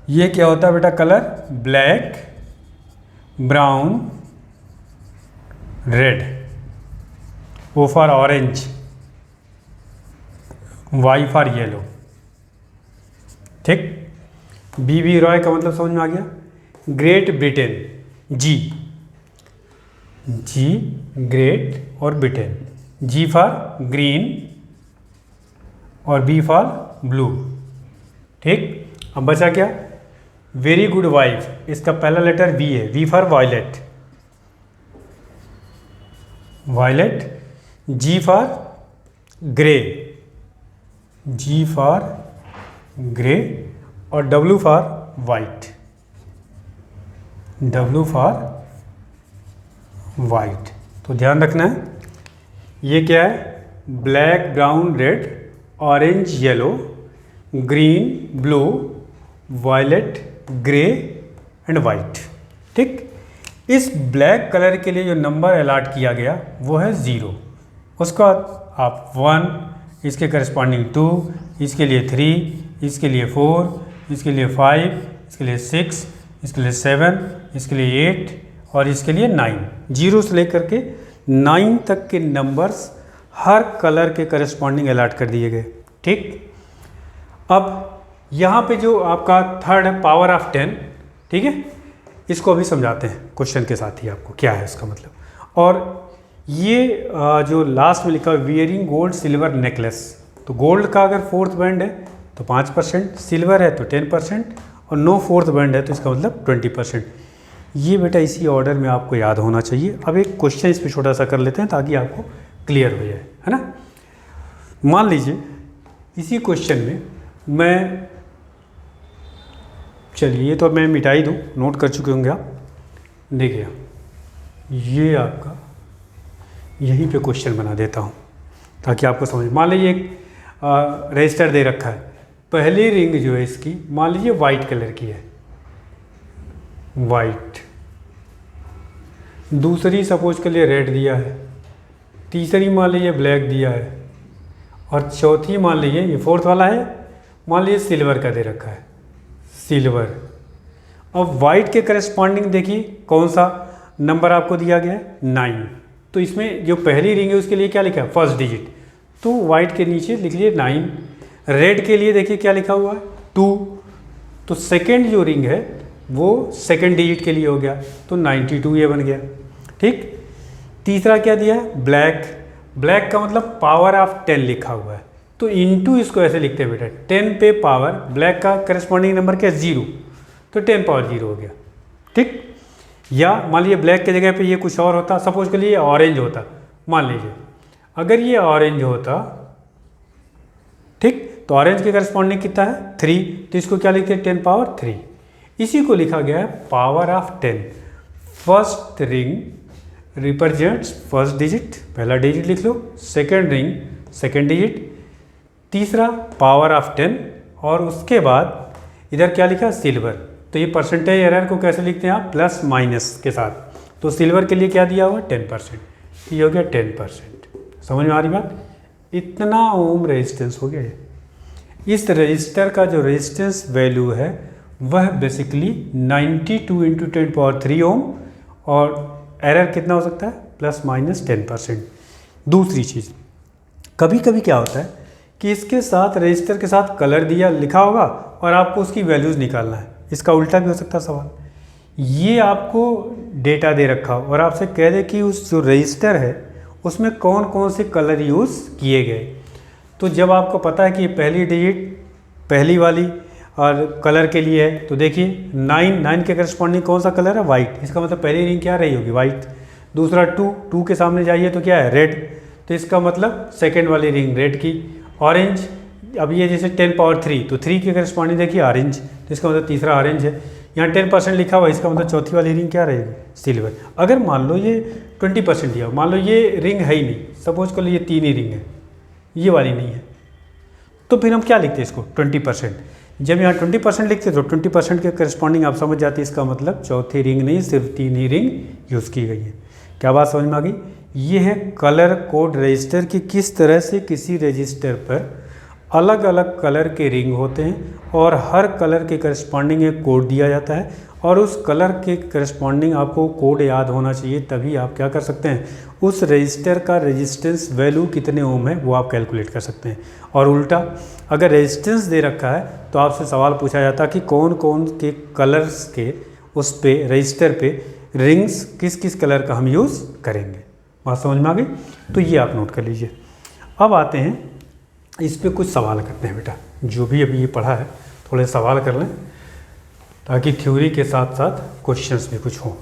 ये क्या होता है बेटा, colour black, brown, red, O for orange, Y for yellow. ठीक, B.B. रॉय का मतलब समझ में आ गया। ग्रेट ब्रिटेन, जी ग्रेट और ब्रिटेन, G फॉर ग्रीन और B फॉर ब्लू। ठीक, अब बचा क्या, वेरी गुड वाइफ, इसका पहला लेटर V है, V for violet, G for grey, G for grey, और W for white, W for white. तो ध्यान रखना है ये क्या है, black brown red orange yellow green blue violet grey and white. ठीक, इस ब्लैक कलर के लिए जो नंबर अलॉट किया गया वो है 0। उसका आप 1, इसके करस्पॉन्डिंग 2, इसके लिए 3, इसके लिए 4, इसके लिए 5, इसके लिए 6, इसके लिए 7, इसके लिए 8 और इसके लिए 9। 0 से लेकर के 9 तक के नंबर्स हर कलर के करस्पॉन्डिंग अलॉट कर दिए गए। ठीक, अब यहाँ पे जो आपका थर्ड है पावर ऑफ 10, ठीक है, इसको अभी समझाते हैं क्वेश्चन के साथ ही आपको क्या है इसका मतलब। और ये जो लास्ट में लिखा है वियरिंग गोल्ड सिल्वर नेकलेस, तो गोल्ड का अगर फोर्थ बैंड है तो 5%, सिल्वर है तो 10% और नो फोर्थ बैंड है तो इसका मतलब 20%। ये बेटा इसी ऑर्डर में आपको याद होना चाहिए। अब एक क्वेश्चन इस पर छोटा सा कर लेते हैं ताकि आपको क्लियर हो जाए, है ना। मान लीजिए इसी क्वेश्चन में मैं, चलिए ये तो मैं मिटा ही दूँ, नोट कर चुके होंगे आप। देखिए ये आपका यहीं पे क्वेश्चन बना देता हूँ ताकि आपको समझ। मान लीजिए एक रजिस्टर दे रखा है, पहली रिंग जो है इसकी मान लीजिए वाइट कलर की है, वाइट, दूसरी सपोज के लिए रेड दिया है, तीसरी मान लीजिए ब्लैक दिया है और चौथी मान लीजिए ये फोर्थ वाला है, मान लीजिए सिल्वर का दे रखा है, सिल्वर। अब वाइट के करस्पॉन्डिंग देखिए कौन सा नंबर आपको दिया गया है, 9। तो इसमें जो पहली रिंग है उसके लिए क्या लिखा है, फर्स्ट डिजिट, तो वाइट के नीचे लिख लिए 9। रेड के लिए देखिए क्या लिखा हुआ है, 2, तो सेकेंड जो रिंग है वो सेकेंड डिजिट के लिए हो गया, तो 92 ये बन गया। ठीक, तीसरा क्या दिया है, ब्लैक, ब्लैक का मतलब पावर ऑफ 10 लिखा हुआ है, तो इनटू इसको ऐसे लिखते हैं बेटा, 10 पे पावर, ब्लैक का करस्पॉन्डिंग नंबर क्या है 0, तो 10 पावर 0 हो गया। ठीक, या मान लीजिए ब्लैक के जगह पे ये कुछ और होता, सपोज के लिए ऑरेंज होता, मान लीजिए अगर ये ऑरेंज होता, ठीक, तो ऑरेंज के करस्पॉन्डिंग कितना है 3, तो इसको क्या लिखते हैं 10 पावर 3। इसी को लिखा गया है power of 10। First ring represents first digit, पहला डिजिट लिख लो, सेकेंड रिंग सेकेंड डिजिट, तीसरा पावर ऑफ 10 और उसके बाद इधर क्या लिखा सिल्वर। तो ये परसेंटेज एरर को कैसे लिखते हैं आप, प्लस माइनस के साथ, तो सिल्वर के लिए क्या दिया हुआ 10%, ये हो गया 10%। समझ में आ रही बात, इतना ओम रेजिस्टेंस हो गया है। इस रजिस्टर का जो रेजिस्टेंस वैल्यू है वह बेसिकली 92 × 10 पावर 3 ओम और एरर कितना हो सकता है, प्लस माइनस 10%। दूसरी चीज़, कभी कभी क्या होता है कि इसके साथ रजिस्टर के साथ कलर दिया लिखा होगा और आपको उसकी वैल्यूज़ निकालना है, इसका उल्टा भी हो सकता है सवाल। ये आपको डेटा दे रखा हो और आपसे कह दे कि उस जो रजिस्टर है उसमें कौन कौन से कलर यूज़ किए गए, तो जब आपको पता है कि ये पहली डिजिट पहली वाली और कलर के लिए है, तो देखिए 9 के करस्पॉन्डिंग कौन सा कलर है, वाइट, इसका मतलब पहली रिंग क्या रही होगी, वाइट। दूसरा 2 के सामने जाइए तो क्या है, रेड, तो इसका मतलब सेकेंड वाली रिंग रेड की। ऑरेंज, अब ये जैसे 10 पावर 3, तो 3 के करस्पॉन्डिंग देखिए ऑरेंज, तो इसका मतलब तीसरा ऑरेंज है। यहाँ 10% लिखा हुआ है, इसका मतलब चौथी वाली रिंग क्या रहेगी, सिल्वर। अगर मान लो ये 20% दिया, मान लो ये रिंग है ही नहीं, सपोज कर लो ये 3 ही रिंग है, ये वाली नहीं है, तो फिर हम क्या लिखते हैं इसको 20%। जब यहाँ 20% लिखते तो 20% के करस्पॉन्डिंग आप समझ जाते, इसका मतलब चौथी रिंग नहीं सिर्फ 3 ही रिंग यूज़ की गई है। क्या बात समझ में आ गई। ये है कलर कोड रजिस्टर की किस तरह से किसी रजिस्टर पर अलग अलग कलर के रिंग होते हैं और हर कलर के करस्पॉन्डिंग एक कोड दिया जाता है और उस कलर के करस्पॉन्डिंग आपको कोड याद होना चाहिए, तभी आप क्या कर सकते हैं, उस रजिस्टर का रेजिस्टेंस वैल्यू कितने ओम है वो आप कैलकुलेट कर सकते हैं। और उल्टा अगर रेजिस्टेंस दे रखा है तो आपसे सवाल पूछा जाता कि कौन कौन के कलर्स के उस पे रजिस्टर पे रिंग्स किस किस कलर का हम यूज़ करेंगे। बात समझ में आ गई, तो ये आप नोट कर लीजिए। अब आते हैं इस पे कुछ सवाल करते हैं बेटा, जो भी अभी ये पढ़ा है थोड़े सवाल कर लें ताकि थ्योरी के साथ साथ क्वेश्चंस भी कुछ हों।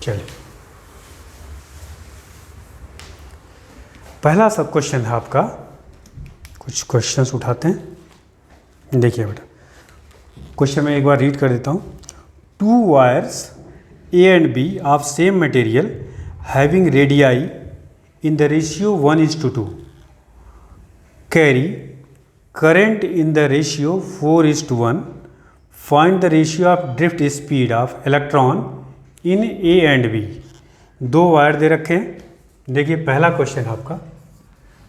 चलिए, पहला सब क्वेश्चन है आपका, कुछ क्वेश्चंस उठाते हैं। देखिए बेटा, क्वेश्चन में एक बार रीड कर देता हूँ। 2 wires A and B of same material having radii in the ratio 1:2 carry current in the ratio 4:1. Find the ratio of drift speed of electron in A and B. दो wire दे रखे हैं. देखिए पहला question आपका,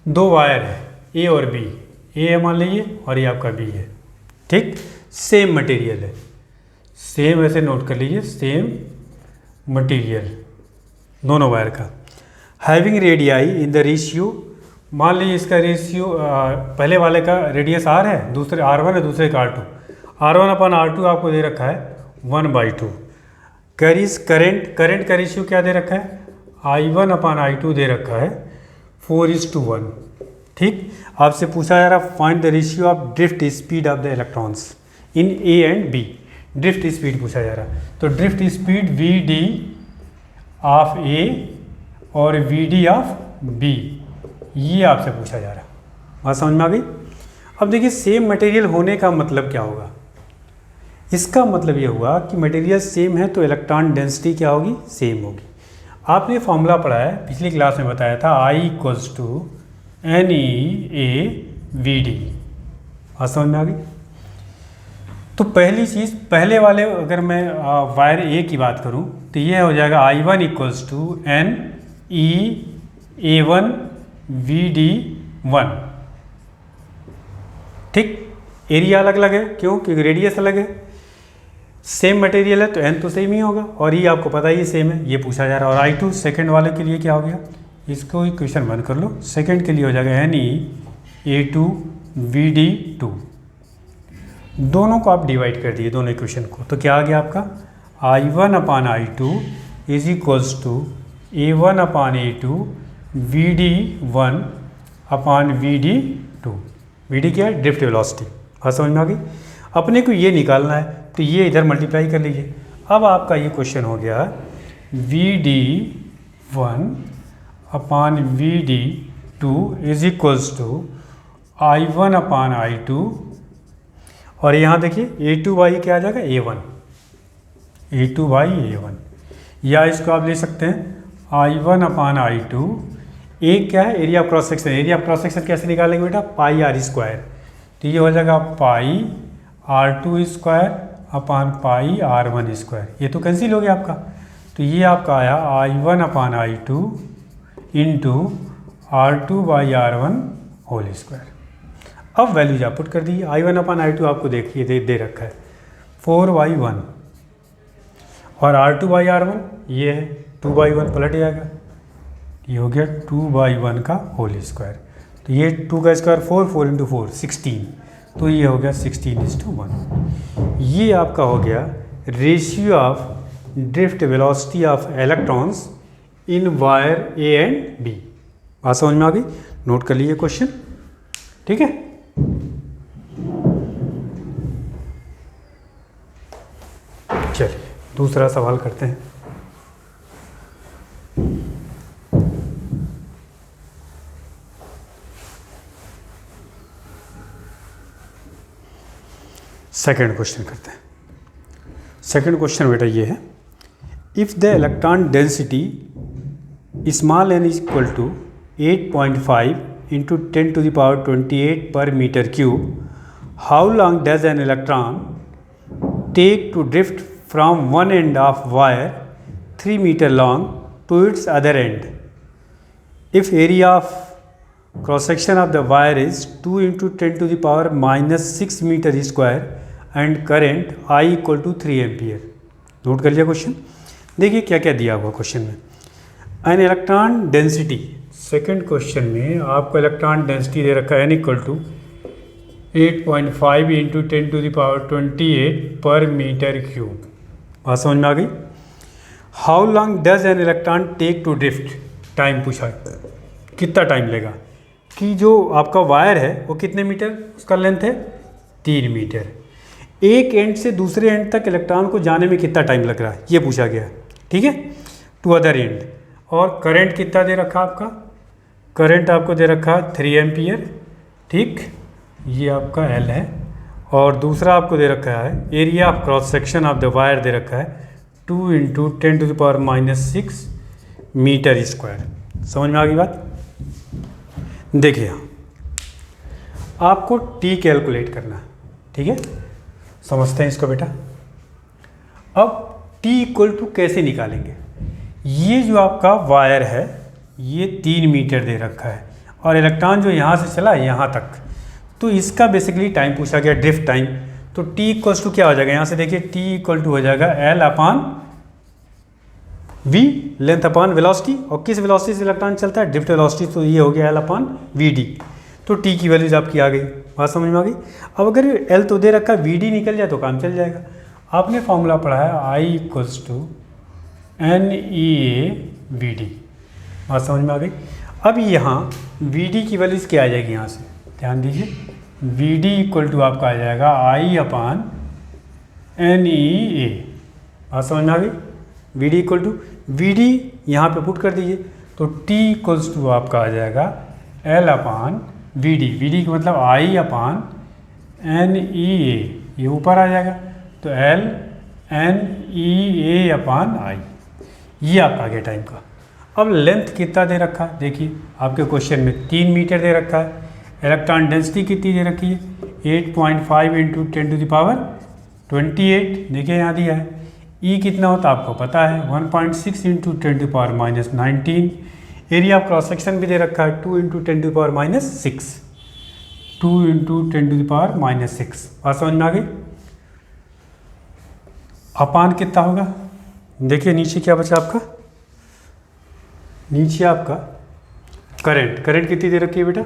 दो wire है ए और B. ए मान लीजिए और ये आपका बी है. ठीक, सेम मटेरियल है, सेम ऐसे नोट कर लीजिए, सेम मटेरियल दोनों वायर का. Having radii in the ratio, मान लीजिए इसका रेशियो पहले वाले का रेडियस आर है, दूसरे R1 है, दूसरे का R2. R1/R2 आपको दे रखा है 1/2. कैरीज करंट का रेशियो क्या दे रखा है, I1/I2 दे रखा है 4:1. ठीक, आपसे पूछा जा रहा find the ratio of drift speed of the electrons in A and B. Drift speed पूछा जा रहा, तो drift speed VD of A और VD ऑफ बी, ये आपसे पूछा जा रहा. बात समझ में आ गई. अब देखिए सेम मटेरियल होने का मतलब क्या होगा. इसका मतलब ये हुआ कि मटेरियल सेम है तो इलेक्ट्रॉन डेंसिटी क्या होगी, सेम होगी. आपने फॉर्मूला पढ़ा है, पिछली क्लास में बताया था, I = NeAVD. बात समझ में आ गई. तो पहली चीज़, पहले वाले अगर मैं वायर ए की बात करूं तो ये हो जाएगा I1 = NeA1VD1. ठीक, एरिया अलग अलग है, क्यों, क्योंकि रेडियस अलग है. सेम मटेरियल है तो n तो सेम ही होगा, और ये आपको पता ही सेम है, ये पूछा जा रहा है. और I2 सेकंड वाले के लिए क्या हो गया, इसको इक्वेशन बंद कर लो. सेकंड के लिए हो जाएगा NeA2VD2. दोनों को आप डिवाइड कर दिए, दोनों इक्वेशन को, तो क्या आ गया आपका I1/I2 = A1/A2 VD1/VD2. VD क्या है, ड्रिफ्ट वेलोसिटी. बात समझ में आ गई. अपने को ये निकालना है तो ये इधर मल्टीप्लाई कर लीजिए. अब आपका ये क्वेश्चन हो गया VD1/VD2 = I1/I2, और यहाँ देखिए A2/A क्या आ जाएगा, A1. A2/A1, या इसको आप ले सकते हैं I1/I2. एक क्या है, area of cross section. Area of cross section कैसे निकालेंगे बेटा, πr². तो ये हो जाएगा πr2/πr1². ये तो कैंसिल हो गया आपका. तो ये आपका आया I1/I2 × R2/R1². अब वैल्यूज आप पुट कर दीजिए. I1/I2 आपको देखिए दे रखा है 4/1, और R2/R1 ये है 2/1, पलट जाएगा, ये हो गया 2/1². तो ये 2 का स्क्वायर 4, 4 × 4 16, तो ये हो गया 16:1. ये आपका हो गया ratio of drift velocity of electrons in wire A and B. बात समझ में आ गई. नोट कर लीजिए क्वेश्चन. ठीक है, चलिए दूसरा सवाल करते हैं. सेकेंड क्वेश्चन करते हैं. सेकेंड क्वेश्चन बेटा ये है, if the electron density small n = 8.5 × 10⁻28 per meter cube, how long does an electron take to drift from one end of wire 3 meter long to its other end? If area of cross section of the wire is 2 × 10⁻⁻6 meter square and current I = 3 ampere. Note कर लिया question. देखिए क्या क्या दिया हुआ question में. An electron density, second question में आपको इलेक्ट्रॉन डेंसिटी दे रखा है n = 8.5 × 10⁻28 per meter cube. बात समझ में आ गई. How long does an electron take to drift, time पूछा है, कितना टाइम लेगा, कि जो आपका वायर है वो कितने मीटर उसका लेंथ है, 3 मीटर. एक एंड से दूसरे एंड तक इलेक्ट्रॉन को जाने में कितना टाइम लग रहा है, ये पूछा गया. ठीक है, टू अदर एंड. और करंट कितना दे रखा आपका, करंट आपको दे रखा 3 एम्पियर. ठीक, ये आपका L है. और दूसरा आपको दे रखा है area of cross section of the wire दे रखा है 2 × 10⁻⁻6 मीटर स्क्वायर. समझ में आ गई बात? देखिए आपको टी कैलकुलेट करना है, ठीक है, समझते हैं इसको बेटा। अब टी इक्वल टू कैसे निकालेंगे? ये जो आपका वायर है ये 3 मीटर दे रखा है और इलेक्ट्रॉन जो यहाँ से चला यहाँ तक, तो इसका बेसिकली टाइम पूछा गया, ड्रिफ्ट टाइम। तो टी इक्वल्स टू क्या हो जाएगा? यहाँ से देखिए टी इक्वल टू हो जाएगा L upon V, length upon velocity, और किस वेलोसिटी से इलेक्ट्रॉन चलता है? ड्रिफ्ट वेलोसिटी, तो ये हो गया एल अपान वी डी। तो टी की वैल्यूज आपकी आ गई, बात समझ में आ गई। अब अगर एल तो दे रखा है, वी डी निकल जाए तो काम चल जाएगा। आपने फॉर्मूला पढ़ा है I equals to N E A V D, बात समझ में आ गई। अब यहाँ वी डी की वैल्यूज क्या आ जाएगी? यहाँ से ध्यान दीजिए, वी डी इक्वल टू आपका आ जाएगा आई अपान एन ई ए, बात समझ में आ गई। V D equal to V D यहाँ पर पुट कर दीजिए, तो टी इक्वल्स टू आपका आ जाएगा L upon V D. V D का मतलब आई अपान एन ई ए, ये ऊपर आ जाएगा, तो एल एन ई ए अपान आई, ये आपका आ गया टाइम का। अब लेंथ कितना दे रखा है? देखिए आपके क्वेश्चन में 3 मीटर दे रखा है। इलेक्ट्रॉन डेंसिटी कितनी दे रखी है? 8.5 इंटू 10⁻28, देखिए यहाँ दिया है। ई कितना होता है आपको पता है, 1.6 into 10⁻19। Area of cross section भी दे रखा है 2 इंटू 10⁻6, 2 इंटू 10⁻6, बात समझ में आ गई। अपान कितना होगा? देखिए नीचे क्या बचा आपका, नीचे आपका करंट कितनी दे रखी है बेटा?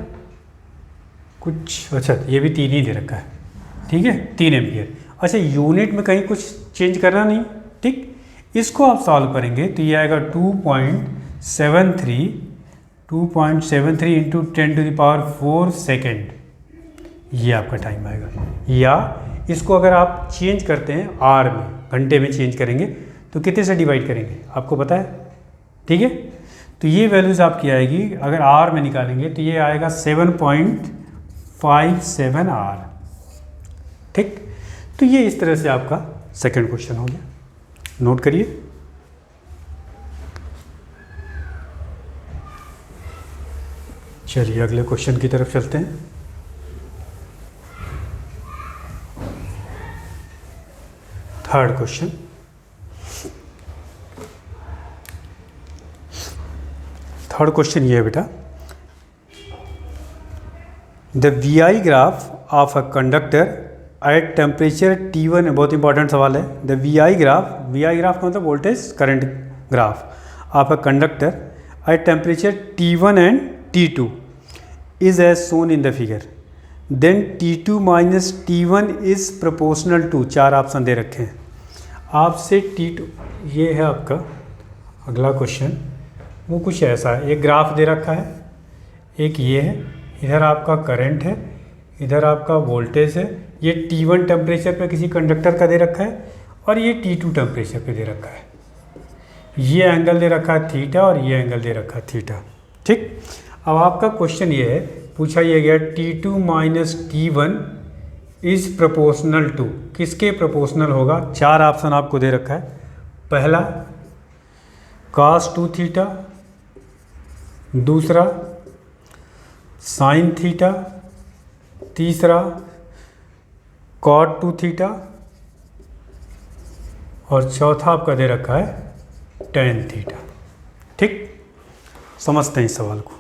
कुछ, अच्छा ये भी 3 ही दे रखा है, ठीक है, 3 एम्पियर। अच्छा यूनिट में कहीं कुछ चेंज करना नहीं, ठीक। इसको आप सॉल्व करेंगे तो ये आएगा 2.73 इंटू 10⁻4 सेकेंड, ये आपका टाइम आएगा। या इसको अगर आप चेंज करते हैं आर में, घंटे में चेंज करेंगे तो कितने से डिवाइड करेंगे आपको पता है, ठीक है। तो ये वैल्यूज़ आपकी आएगी, अगर आर में निकालेंगे तो ये आएगा 7.57 आर, ठीक। तो ये इस तरह से आपका सेकंड क्वेश्चन हो गया, नोट करिए। चलिए अगले क्वेश्चन की तरफ चलते हैं। थर्ड क्वेश्चन, थर्ड क्वेश्चन ये है बेटा, the V I graph of a conductor at temperature T1, बहुत इंपॉर्टेंट सवाल है। द वी आई ग्राफ मतलब voltage current graph of a conductor at temperature T1 and T2 is as shown in the figure, then T2 minus T1 is proportional to, 4 option दे रखे हैं आपसे। T2 ये है आपका अगला क्वेश्चन, वो कुछ ऐसा है, एक ग्राफ दे रखा है, एक ये है, इधर आपका करंट है, इधर आपका वोल्टेज है, ये T1 टेम्परेचर पे किसी कंडक्टर का दे रखा है और ये T2 टेम्परेचर पे दे रखा है। ये एंगल दे रखा है थीटा और ये एंगल दे रखा है थीटा, ठीक। अब आपका क्वेश्चन ये है, पूछा ये गया T2 minus T1 is proportional to, किसके प्रोपोर्शनल होगा? 4 ऑप्शन आपको दे रखा है। पहला cos 2 थीटा, दूसरा साइन थीटा, तीसरा cot 2 थीटा और चौथा आपका दे रखा है tan थीटा, ठीक। समझते हैं इस सवाल को।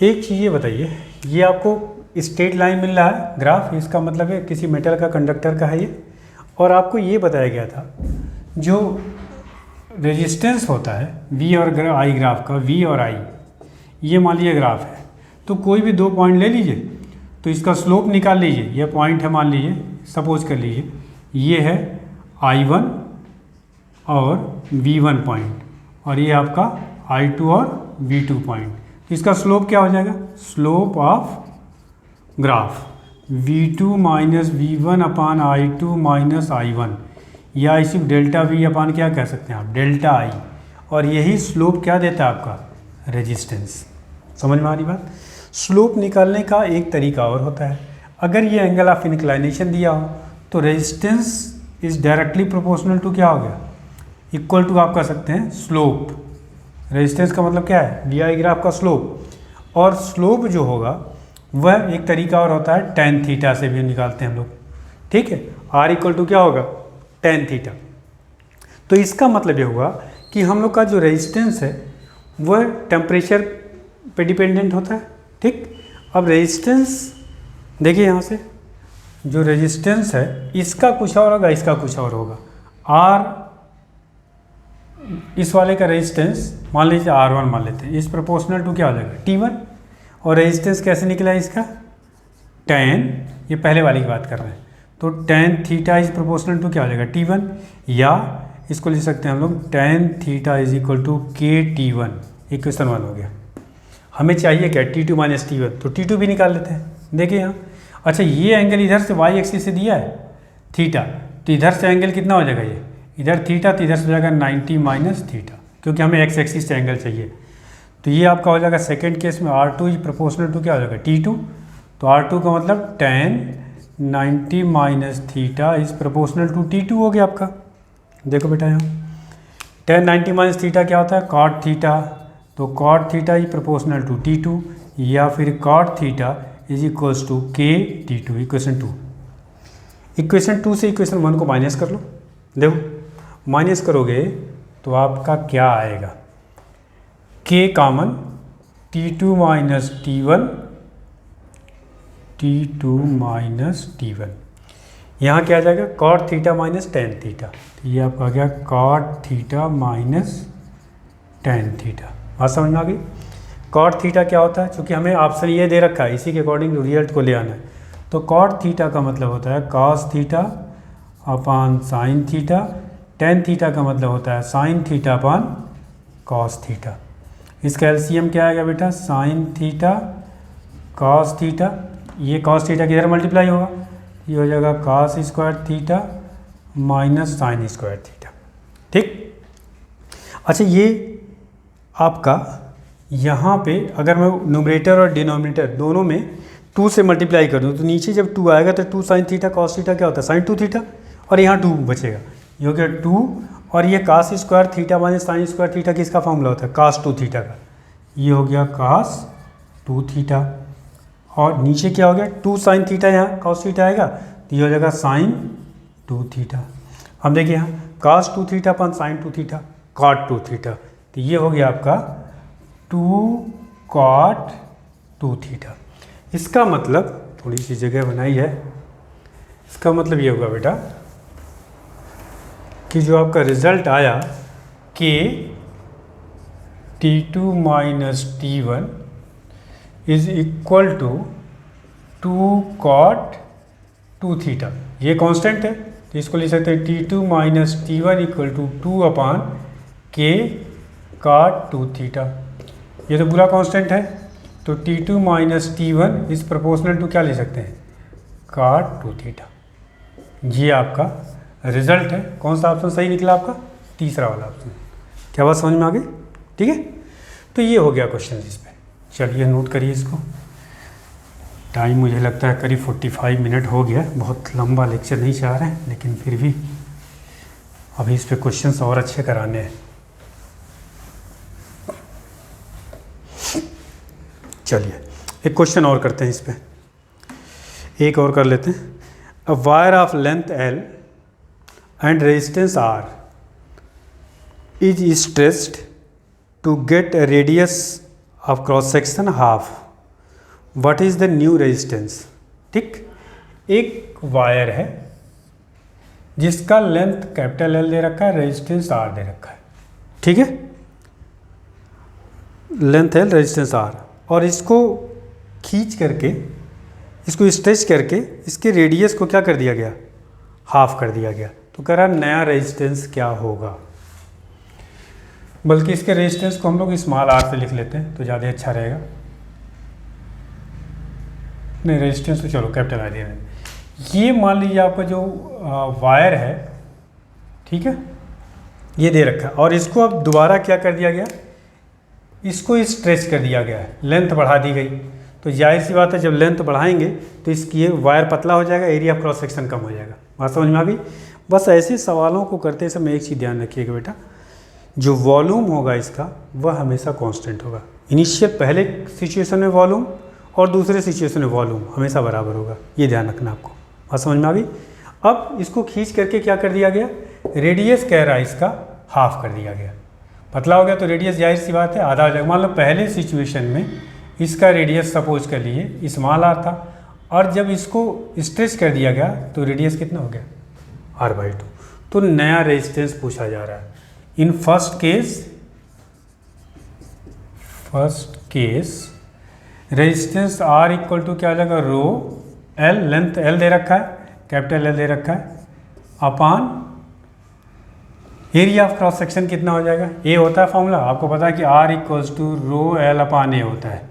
एक चीज़ ये बताइए, ये आपको स्ट्रेट लाइन मिल रहा है ग्राफ, इसका मतलब है किसी मेटल का कंडक्टर का है ये, और आपको ये बताया गया था जो रेजिस्टेंस होता है V और I ग्राफ का, V और I ये मान लीजिए ग्राफ है, तो कोई भी 2 पॉइंट ले लीजिए, तो इसका स्लोप निकाल लीजिए। ये पॉइंट है, मान लीजिए, सपोज कर लीजिए ये है I1 और V1 पॉइंट, और ये आपका I2 और V2 पॉइंट। तो इसका स्लोप क्या हो जाएगा? Slope of graph V2 minus V1 upon I2 minus I1, या इसी डेल्टा V अपान क्या कह सकते हैं आप, डेल्टा I, और यही स्लोप क्या देता है आपका? रेजिस्टेंस। समझ में आ रही बात? स्लोप निकालने का एक तरीका और होता है, अगर ये एंगल ऑफ इंक्लाइनेशन दिया हो तो resistance is directly proportional to क्या हो गया? इक्वल टू आप कर सकते हैं स्लोप। रेजिस्टेंस का मतलब क्या है, डी आई ग्राफ का स्लोप, और स्लोप जो होगा वह एक तरीका और होता है tan थीटा से भी निकालते हैं हम लोग, ठीक है। R इक्वल टू क्या होगा, tan थीटा। तो इसका मतलब ये हुआ कि हम लोग का जो रेजिस्टेंस है वह टेम्परेचर पे डिपेंडेंट होता है, ठीक। अब रेजिस्टेंस देखिए यहाँ से, जो रेजिस्टेंस है इसका कुछ और होगा, इसका कुछ और होगा। R इस वाले का रेजिस्टेंस मान लीजिए R1 मान लेते हैं, इस प्रोपोर्शनल टू क्या हो जाएगा T1, और रेजिस्टेंस कैसे निकला है इसका tan, ये पहले वाली की बात कर रहे हैं, तो tan theta is proportional to क्या हो जाएगा T1, या इसको लिख सकते हैं हम लोग tan theta is equal to KT1। Equation 1 हो गया। हमें चाहिए क्या T2 माइनस T1, तो T2 भी निकाल लेते हैं। देखिए यहाँ, अच्छा ये एंगल इधर से y एक्सिस से दिया है थीटा, तो इधर से एंगल कितना हो जाएगा, ये इधर थीटा, तो इधर से हो जाएगा 90 माइनस थीटा, क्योंकि हमें एक्स एक्सिस से एंगल चाहिए। तो ये आपका हो जाएगा सेकेंड केस में R2 इज प्रोपोर्शनल टू क्या हो जाएगा T2, तो R2 का मतलब tan 90 minus theta is proportional to T2 हो गया आपका। देखो बेटा यहाँ tan 90 माइनस थीटा क्या होता है cot थीटा, तो cot theta is proportional to T2, या फिर cot theta is equals to KT2, equation 2। Equation 2 से इक्वेशन 1 को माइनस कर लो, देखो माइनस करोगे तो आपका क्या आएगा, K common T2 minus T1, T2 minus T1, यहाँ क्या आ जाएगा cot theta minus tan theta, तो ये आपका आ गया cot theta minus tan theta. बात समझ में आ गई। cot थीटा क्या होता है, चूँकि हमें ऑप्शन ये दे रखा है, इसी के अकॉर्डिंग रिजल्ट को ले आना है, तो cot थीटा का मतलब होता है cos theta upon sine theta, tan theta का मतलब होता है sine theta upon cos theta. इसका एलसीएम क्या आएगा बेटा, साइन थीटा cos थीटा, ये cos थीटा किधर मल्टीप्लाई होगा, ये हो जाएगा cos square theta minus sine square theta, ठीक। अच्छा ये आपका यहाँ पे अगर मैं न्यूमरेटर और डिनोमिनेटर दोनों में 2 से मल्टीप्लाई कर दूँ, तो नीचे जब 2 आएगा तो 2 साइन थीटा cos थीटा क्या होता है साइन 2 थीटा, और यहाँ 2 बचेगा, ये हो गया 2, और ये cos square theta minus sine square theta किसका फॉर्मूला होता है cos 2 थीटा का, ये हो गया cos 2 थीटा, और नीचे क्या हो गया 2 साइन थीटा, यहाँ cos थीटा आएगा तो ये हो जाएगा साइन 2 थीटा। हम देखिए यहाँ cos 2 थीटा अपन साइन 2 थीटा cot 2 थीटा, तो ये हो गया आपका 2 cot 2 थीटा। इसका मतलब थोड़ी सी जगह बनाई है, इसका मतलब ये होगा बेटा कि जो आपका रिजल्ट आया कि T2 minus T1 is equal to 2 cot 2 theta, ये कांस्टेंट है, तो इसको लिख सकते हैं T2 minus T1 equal to 2 upon K cot 2 theta, ये तो पूरा कांस्टेंट है, तो T2 माइनस T1 इस प्रोपोर्शनल टू क्या ले सकते हैं cot 2 थीटा। ये आपका रिजल्ट है। कौन सा ऑप्शन सही निकला आपका, तीसरा वाला ऑप्शन। क्या बात समझ में आ गई, ठीक है। तो ये हो गया क्वेश्चन इस पर, चलिए नोट करिए इसको। टाइम मुझे लगता है करीब 45 मिनट हो गया, बहुत लंबा लेक्चर नहीं चाह रहे हैं, लेकिन फिर भी अभी इस पर क्वेश्चंस और अच्छे कराने हैं। चलिए एक क्वेश्चन और करते हैं इस पर, एक और कर लेते हैं। A wire of length L and resistance R is stretched to get a radius of cross section half. What is the new resistance? ठीक, एक वायर है जिसका लेंथ कैपिटल L दे रखा है, रेजिस्टेंस R दे रखा है, ठीक है, लेंथ L रेजिस्टेंस R, और इसको खींच करके, इसको स्ट्रेच करके इसके रेडियस को क्या कर दिया गया, हाफ कर दिया गया। तो कह रहा नया रेजिस्टेंस क्या होगा, बल्कि इसके रेजिस्टेंस को हम लोग स्मॉल r से लिख लेते हैं तो ज़्यादा अच्छा रहेगा। नहीं, रेजिस्टेंस तो चलो कैपिटल R दे रहे हैं। ये मान लीजिए आपका जो वायर है, ठीक है, ये दे रखा है, और इसको अब दोबारा क्या कर दिया गया, इसको स्ट्रेच कर दिया गया है, लेंथ बढ़ा दी गई। तो जाहिर सी बात है जब लेंथ बढ़ाएंगे तो इसकी ये वायर पतला हो जाएगा, एरिया ऑफ क्रॉस सेक्शन कम हो जाएगा। बात समझ में आ गई। बस ऐसे सवालों को करते समय एक चीज़ ध्यान रखिएगा बेटा, जो वॉल्यूम होगा इसका वह हमेशा कांस्टेंट होगा। इनिशियल पहले सिचुएशन में वॉल्यूम और दूसरे सिचुएशन में वॉल्यूम हमेशा बराबर होगा, ये ध्यान रखना आपको। बात समझ में आ गई। अब इसको खींच करके क्या कर दिया गया, रेडियस कह रहा है इसका हाफ कर दिया गया, पतला हो गया तो रेडियस जाहिर सी बात है आधा हो जाएगा। मान लो पहले सिचुएशन में इसका रेडियस सपोज कर लिए स्मॉल आर था, और जब इसको स्ट्रेच कर दिया गया तो रेडियस कितना हो गया r/2। तो नया रेजिस्टेंस पूछा जा रहा है। In first case resistance R equal to क्या हो जाएगा, रो L, लेंथ L दे रखा है, कैपिटल L दे रखा है, upon area of cross section कितना हो जाएगा, ए होता है फॉर्मूला आपको पता है कि R equals to rho L upon A होता है।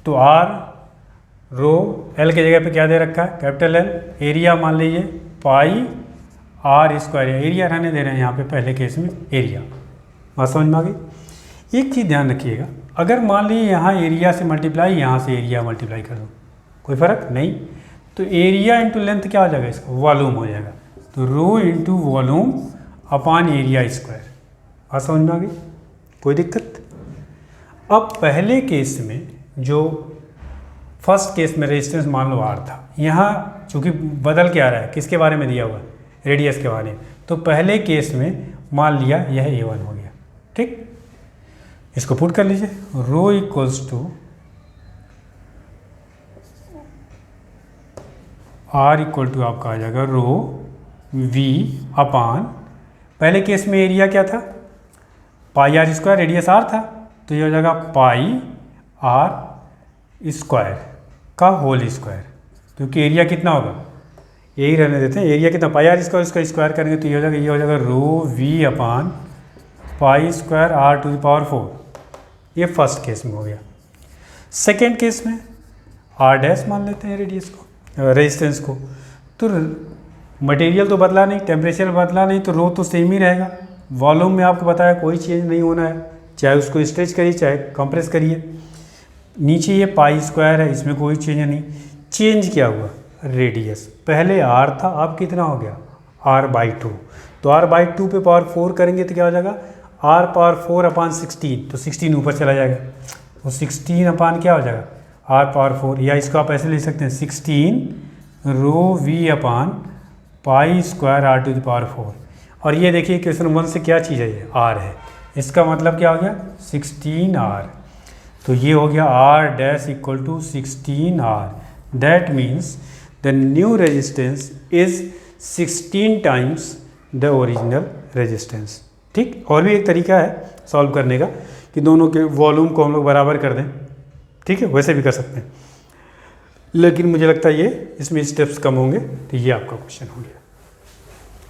तो R रो L की जगह पे क्या दे रखा है, कैपिटल L, एरिया मान लीजिए पाई R², एरिया रहने दे रहे हैं यहाँ पे पहले केस में एरिया। बात समझ में आ गई। एक चीज़ ध्यान रखिएगा, अगर मान लीजिए यहाँ एरिया से मल्टीप्लाई यहाँ से एरिया मल्टीप्लाई कर दो, कोई फ़र्क नहीं, तो एरिया इंटू लेंथ क्या हो जाएगा, इसका वॉल्यूम हो जाएगा। तो rho into volume upon area square. बात समझ में आ गई, कोई दिक्कत। अब पहले केस में जो फर्स्ट केस में रेजिस्टेंस मान लो R था, यहाँ चूँकि बदल के आ रहा है किसके बारे में दिया हुआ है, रेडियस के बारे में, तो पहले केस में मान लिया यह A1 हो गया। ठीक, इसको पुट कर लीजिए, rho equals to R equal to आपका आ जाएगा रो V अपान, पहले केस में एरिया क्या था, पाई R², रेडियस R था, तो ये हो जाएगा पाई R² का होल स्क्वायर, क्योंकि एरिया कितना होगा, यही रहने देते हैं, एरिया कितना पाई R², इसका स्क्वायर करेंगे तो ये हो जाएगा रो V अपान पाई स्क्वायर R⁴। ये फर्स्ट केस में हो गया। सेकेंड केस में R' मान लेते हैं रेडियस को, रेजिस्टेंस को, तो मटेरियल तो बदला नहीं, टेम्परेचर बदला नहीं, तो रो तो सेम ही रहेगा। वॉल्यूम में आपको बताया कोई चेंज नहीं होना है, चाहे उसको स्ट्रेच करिए चाहे कंप्रेस करिए। नीचे ये π² है, इसमें कोई चेंज नहीं। चेंज क्या हुआ, रेडियस, पहले R था अब कितना हो गया R/2, तो R/2 पे पावर 4 करेंगे तो क्या हो जाएगा R⁴ अपान 16, तो 16 ऊपर चला जाएगा, तो 16 अपान क्या हो जाएगा R⁴, या इसको आप ऐसे ले सकते हैं 16 रो V अपान π² R⁴। और ये देखिए क्वेश्चन 1 से क्या चीज़ है, ये R है, इसका मतलब क्या हो गया 16R, तो ये हो गया R' equal to 16R। That means the new resistance is 16 times the original resistance. ठीक, और भी एक तरीका है सॉल्व करने का कि दोनों के वॉल्यूम को हम लोग बराबर कर दें, ठीक है, वैसे भी कर सकते हैं, लेकिन मुझे लगता है ये इसमें स्टेप्स कम होंगे, तो ये आपका क्वेश्चन हो गया।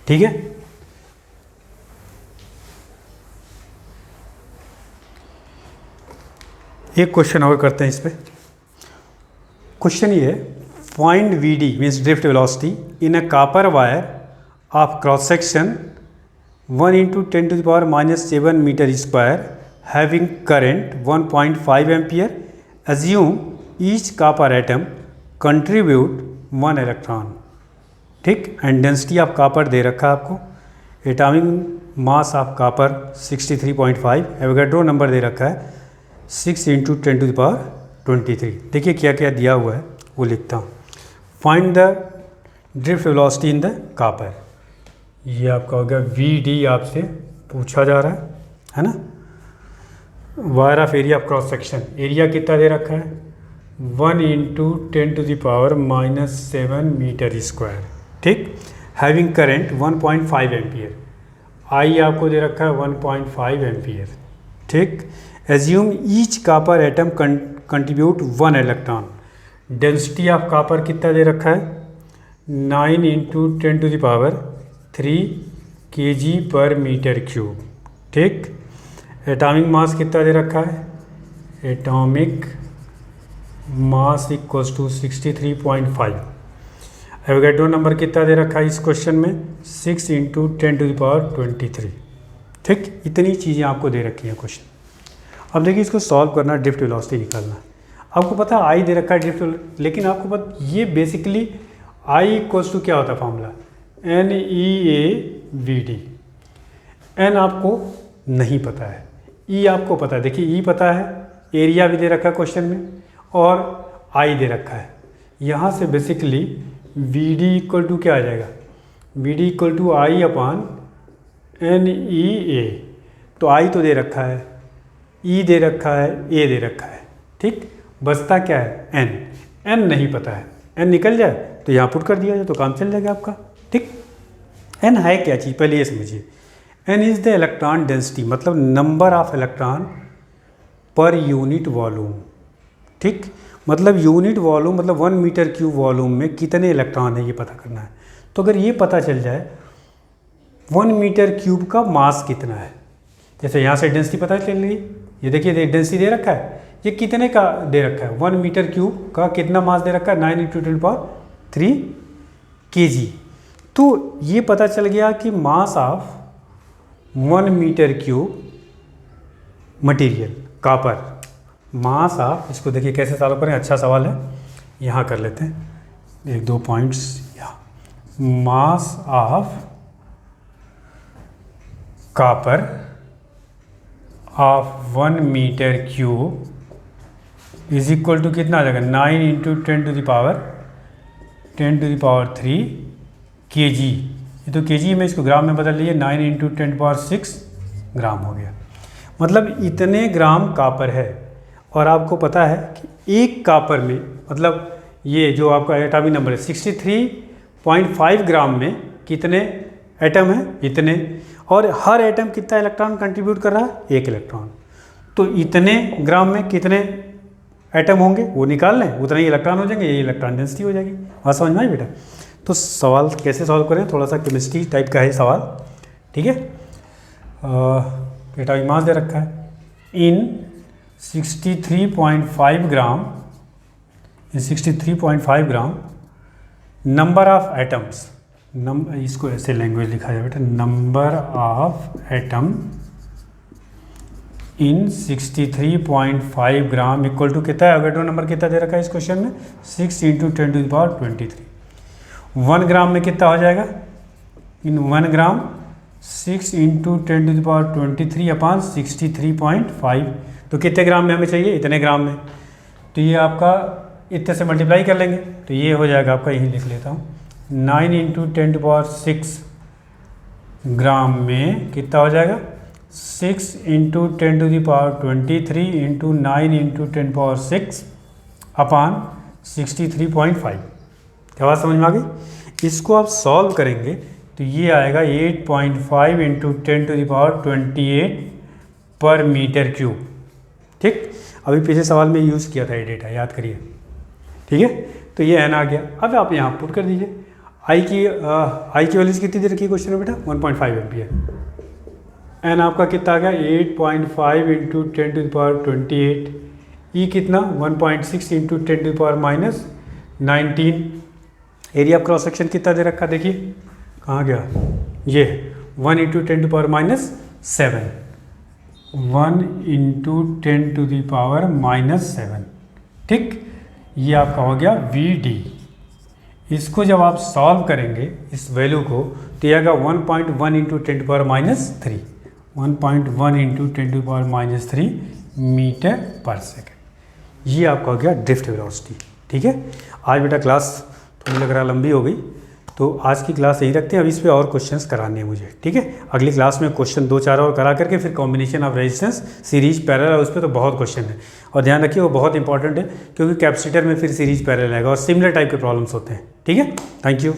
ठीक है, एक क्वेश्चन और करते हैं इस पर। क्वेश्चन ये है, find VD means drift velocity in a copper wire of cross section 1 × 10⁻⁻7 metre square having current 1.5 ampere, assume each copper atom contribute 1 electron. ठीक, एंड डेंसिटी ऑफ कॉपर दे रखा है आपको, atomic mass of copper 63.5, Avogadro number दे रखा है 6 × 10⁻23। देखिए क्या क्या दिया हुआ है वो लिखता हूँ। Find the drift velocity in the copper, ये आपका हो गया VD, आपसे पूछा जा रहा है ना। Wire of area of cross section, area कितना दे रखा है 1 × 10⁻⁻7 मीटर स्क्वायर। ठीक, हैविंग करंट 1.5 एम्पियर, आई आपको दे रखा है 1.5 एम्पियर। ठीक, assume each copper atom contribute 1 electron, density of copper कितना दे रखा है 9 × 10⁻³ kg/m³। ठीक, एटॉमिक मास कितना दे रखा है, atomic mass equals to 63.5, Avogadro number कितना दे रखा है इस क्वेश्चन में 6 × 10⁻23। ठीक, इतनी चीज़ें आपको दे रखी हैं क्वेश्चन। अब देखिए इसको सॉल्व करना, ड्रिफ्ट वेलोसिटी निकालना। आपको पता है आई दे रखा है ड्रिफ्ट, लेकिन आपको पता ये बेसिकली आई इक्वल्स टू क्या होता है फॉर्मूला, NEAVD। N आपको नहीं पता है, E आपको पता है। देखिए E पता है, एरिया भी दे रखा है क्वेश्चन में और I दे रखा है। यहाँ से बेसिकली VD इक्वल टू क्या आ जाएगा, VD equal to I upon NEA। तो I तो दे रखा है, E दे रखा है, A दे रखा है, ठीक। बचता क्या है, N नहीं पता है। N निकल जाए तो यहाँ पुट कर दिया जाए तो काम चल जाएगा आपका, ठीक। N है क्या चीज़, पहले ये समझिए। N is the electron density, मतलब number of electron per unit volume, ठीक। मतलब यूनिट वॉल्यूम मतलब 1 मीटर क्यूब वॉल्यूम में कितने इलेक्ट्रॉन है ये पता करना है। तो अगर ये पता चल जाए 1 मीटर क्यूब का मास कितना है, जैसे यहाँ से डेंसिटी पता चल गई, ये देखिए डेंसिटी दे रखा है, ये कितने का दे रखा है, 1 मीटर क्यूब का कितना मास दे रखा है, 9 × 10³ kg। तो ये पता चल गया कि mass of 1 metre cube material copper, mass of, इसको देखिए कैसे सॉल्व करें, अच्छा सवाल है, यहाँ कर लेते हैं 1-2 पॉइंट्स यहाँ। Mass of copper of 1 metre cube is equal to कितना आ जाएगा, 9 × 10³ kg। ये तो kg में, इसको ग्राम में बदल लिए, 9 × 10⁶ ग्राम हो गया। मतलब इतने ग्राम कॉपर है। और आपको पता है कि एक कॉपर में, मतलब ये जो आपका एटॉमिक नंबर है 63.5 ग्राम में कितने एटम हैं, इतने। और हर एटम कितना इलेक्ट्रॉन कंट्रीब्यूट कर रहा है, 1 इलेक्ट्रॉन। तो इतने ग्राम में कितने एटम होंगे वो निकाल लें, उतना ही इलेक्ट्रॉन हो जाएंगे, ये इलेक्ट्रॉन डेंसिटी हो जाएगी। बात समझ में आई बेटा। तो सवाल कैसे सॉल्व करें, थोड़ा सा केमिस्ट्री टाइप का है सवाल, ठीक है। एटॉमिक मास दे रखा है in 63.5 gram, number of atoms, इसको ऐसे लैंग्वेज लिखा जाए बेटा, number of atom in 63.5 gram equal to कितना है, अवोगाड्रो नंबर कितना दे रखा है इस क्वेश्चन में, 6 × 10⁻23। 1 ग्राम में कितना हो जाएगा, इन 1 ग्राम 6 × 10⁻23 अपान 63.5। तो कितने ग्राम में हमें चाहिए, इतने ग्राम में। तो ये आपका इतने से मल्टीप्लाई कर लेंगे तो ये हो जाएगा आपका, यही लिख लेता हूँ, 9 × 10⁻6 ग्राम में कितना हो जाएगा, 6 × 10⁻23 × 9 × 10⁻6 अपान 63.5। क्या बात समझ में आ गई। इसको आप सॉल्व करेंगे तो ये आएगा 8.5 × 10⁻28 पर मीटर क्यूब, ठीक। अभी पिछले सवाल में यूज़ किया था ये डेटा, याद करिए, ठीक है। तो ये n आ गया। अब आप यहाँ पुट कर दीजिए, आई की वैल्यूज कितनी दे रखी है क्वेश्चन में बेटा, 1.5 एम्पियर। n आपका कितना आ गया, 8.5 × 10⁻28, ई कितना 1.6 × 10⁻19। एरिया ऑफ क्रॉस सेक्शन कितना दे रखा, देखिए कहाँ गया, ये 1 × 10⁻7, 1 × 10⁻7, ठीक। ये आपका हो गया VD। इसको जब आप सॉल्व करेंगे इस वैल्यू को तो ये आएगा 1.1 × 10⁻3, 1.1 × 10⁻3 मीटर पर सेकेंड। ये आपका हो गया ड्रिफ्ट वेलोसिटी, ठीक है। आज बेटा क्लास थोड़ी लग रहा लंबी हो गई, तो आज की क्लास यही रखते हैं। अब इस पे और क्वेश्चंस कराने हैं मुझे, ठीक है। अगली क्लास में क्वेश्चन 2-4 और करा करके फिर combination of resistance, series parallel, उस पर तो बहुत क्वेश्चन है। और ध्यान रखिए वो बहुत इंपॉर्टेंट है, क्योंकि कैपेसिटर में फिर सीरीज पैरेलल आएगा और सिमिलर टाइप के प्रॉब्लम्स होते हैं, ठीक है। Thank you.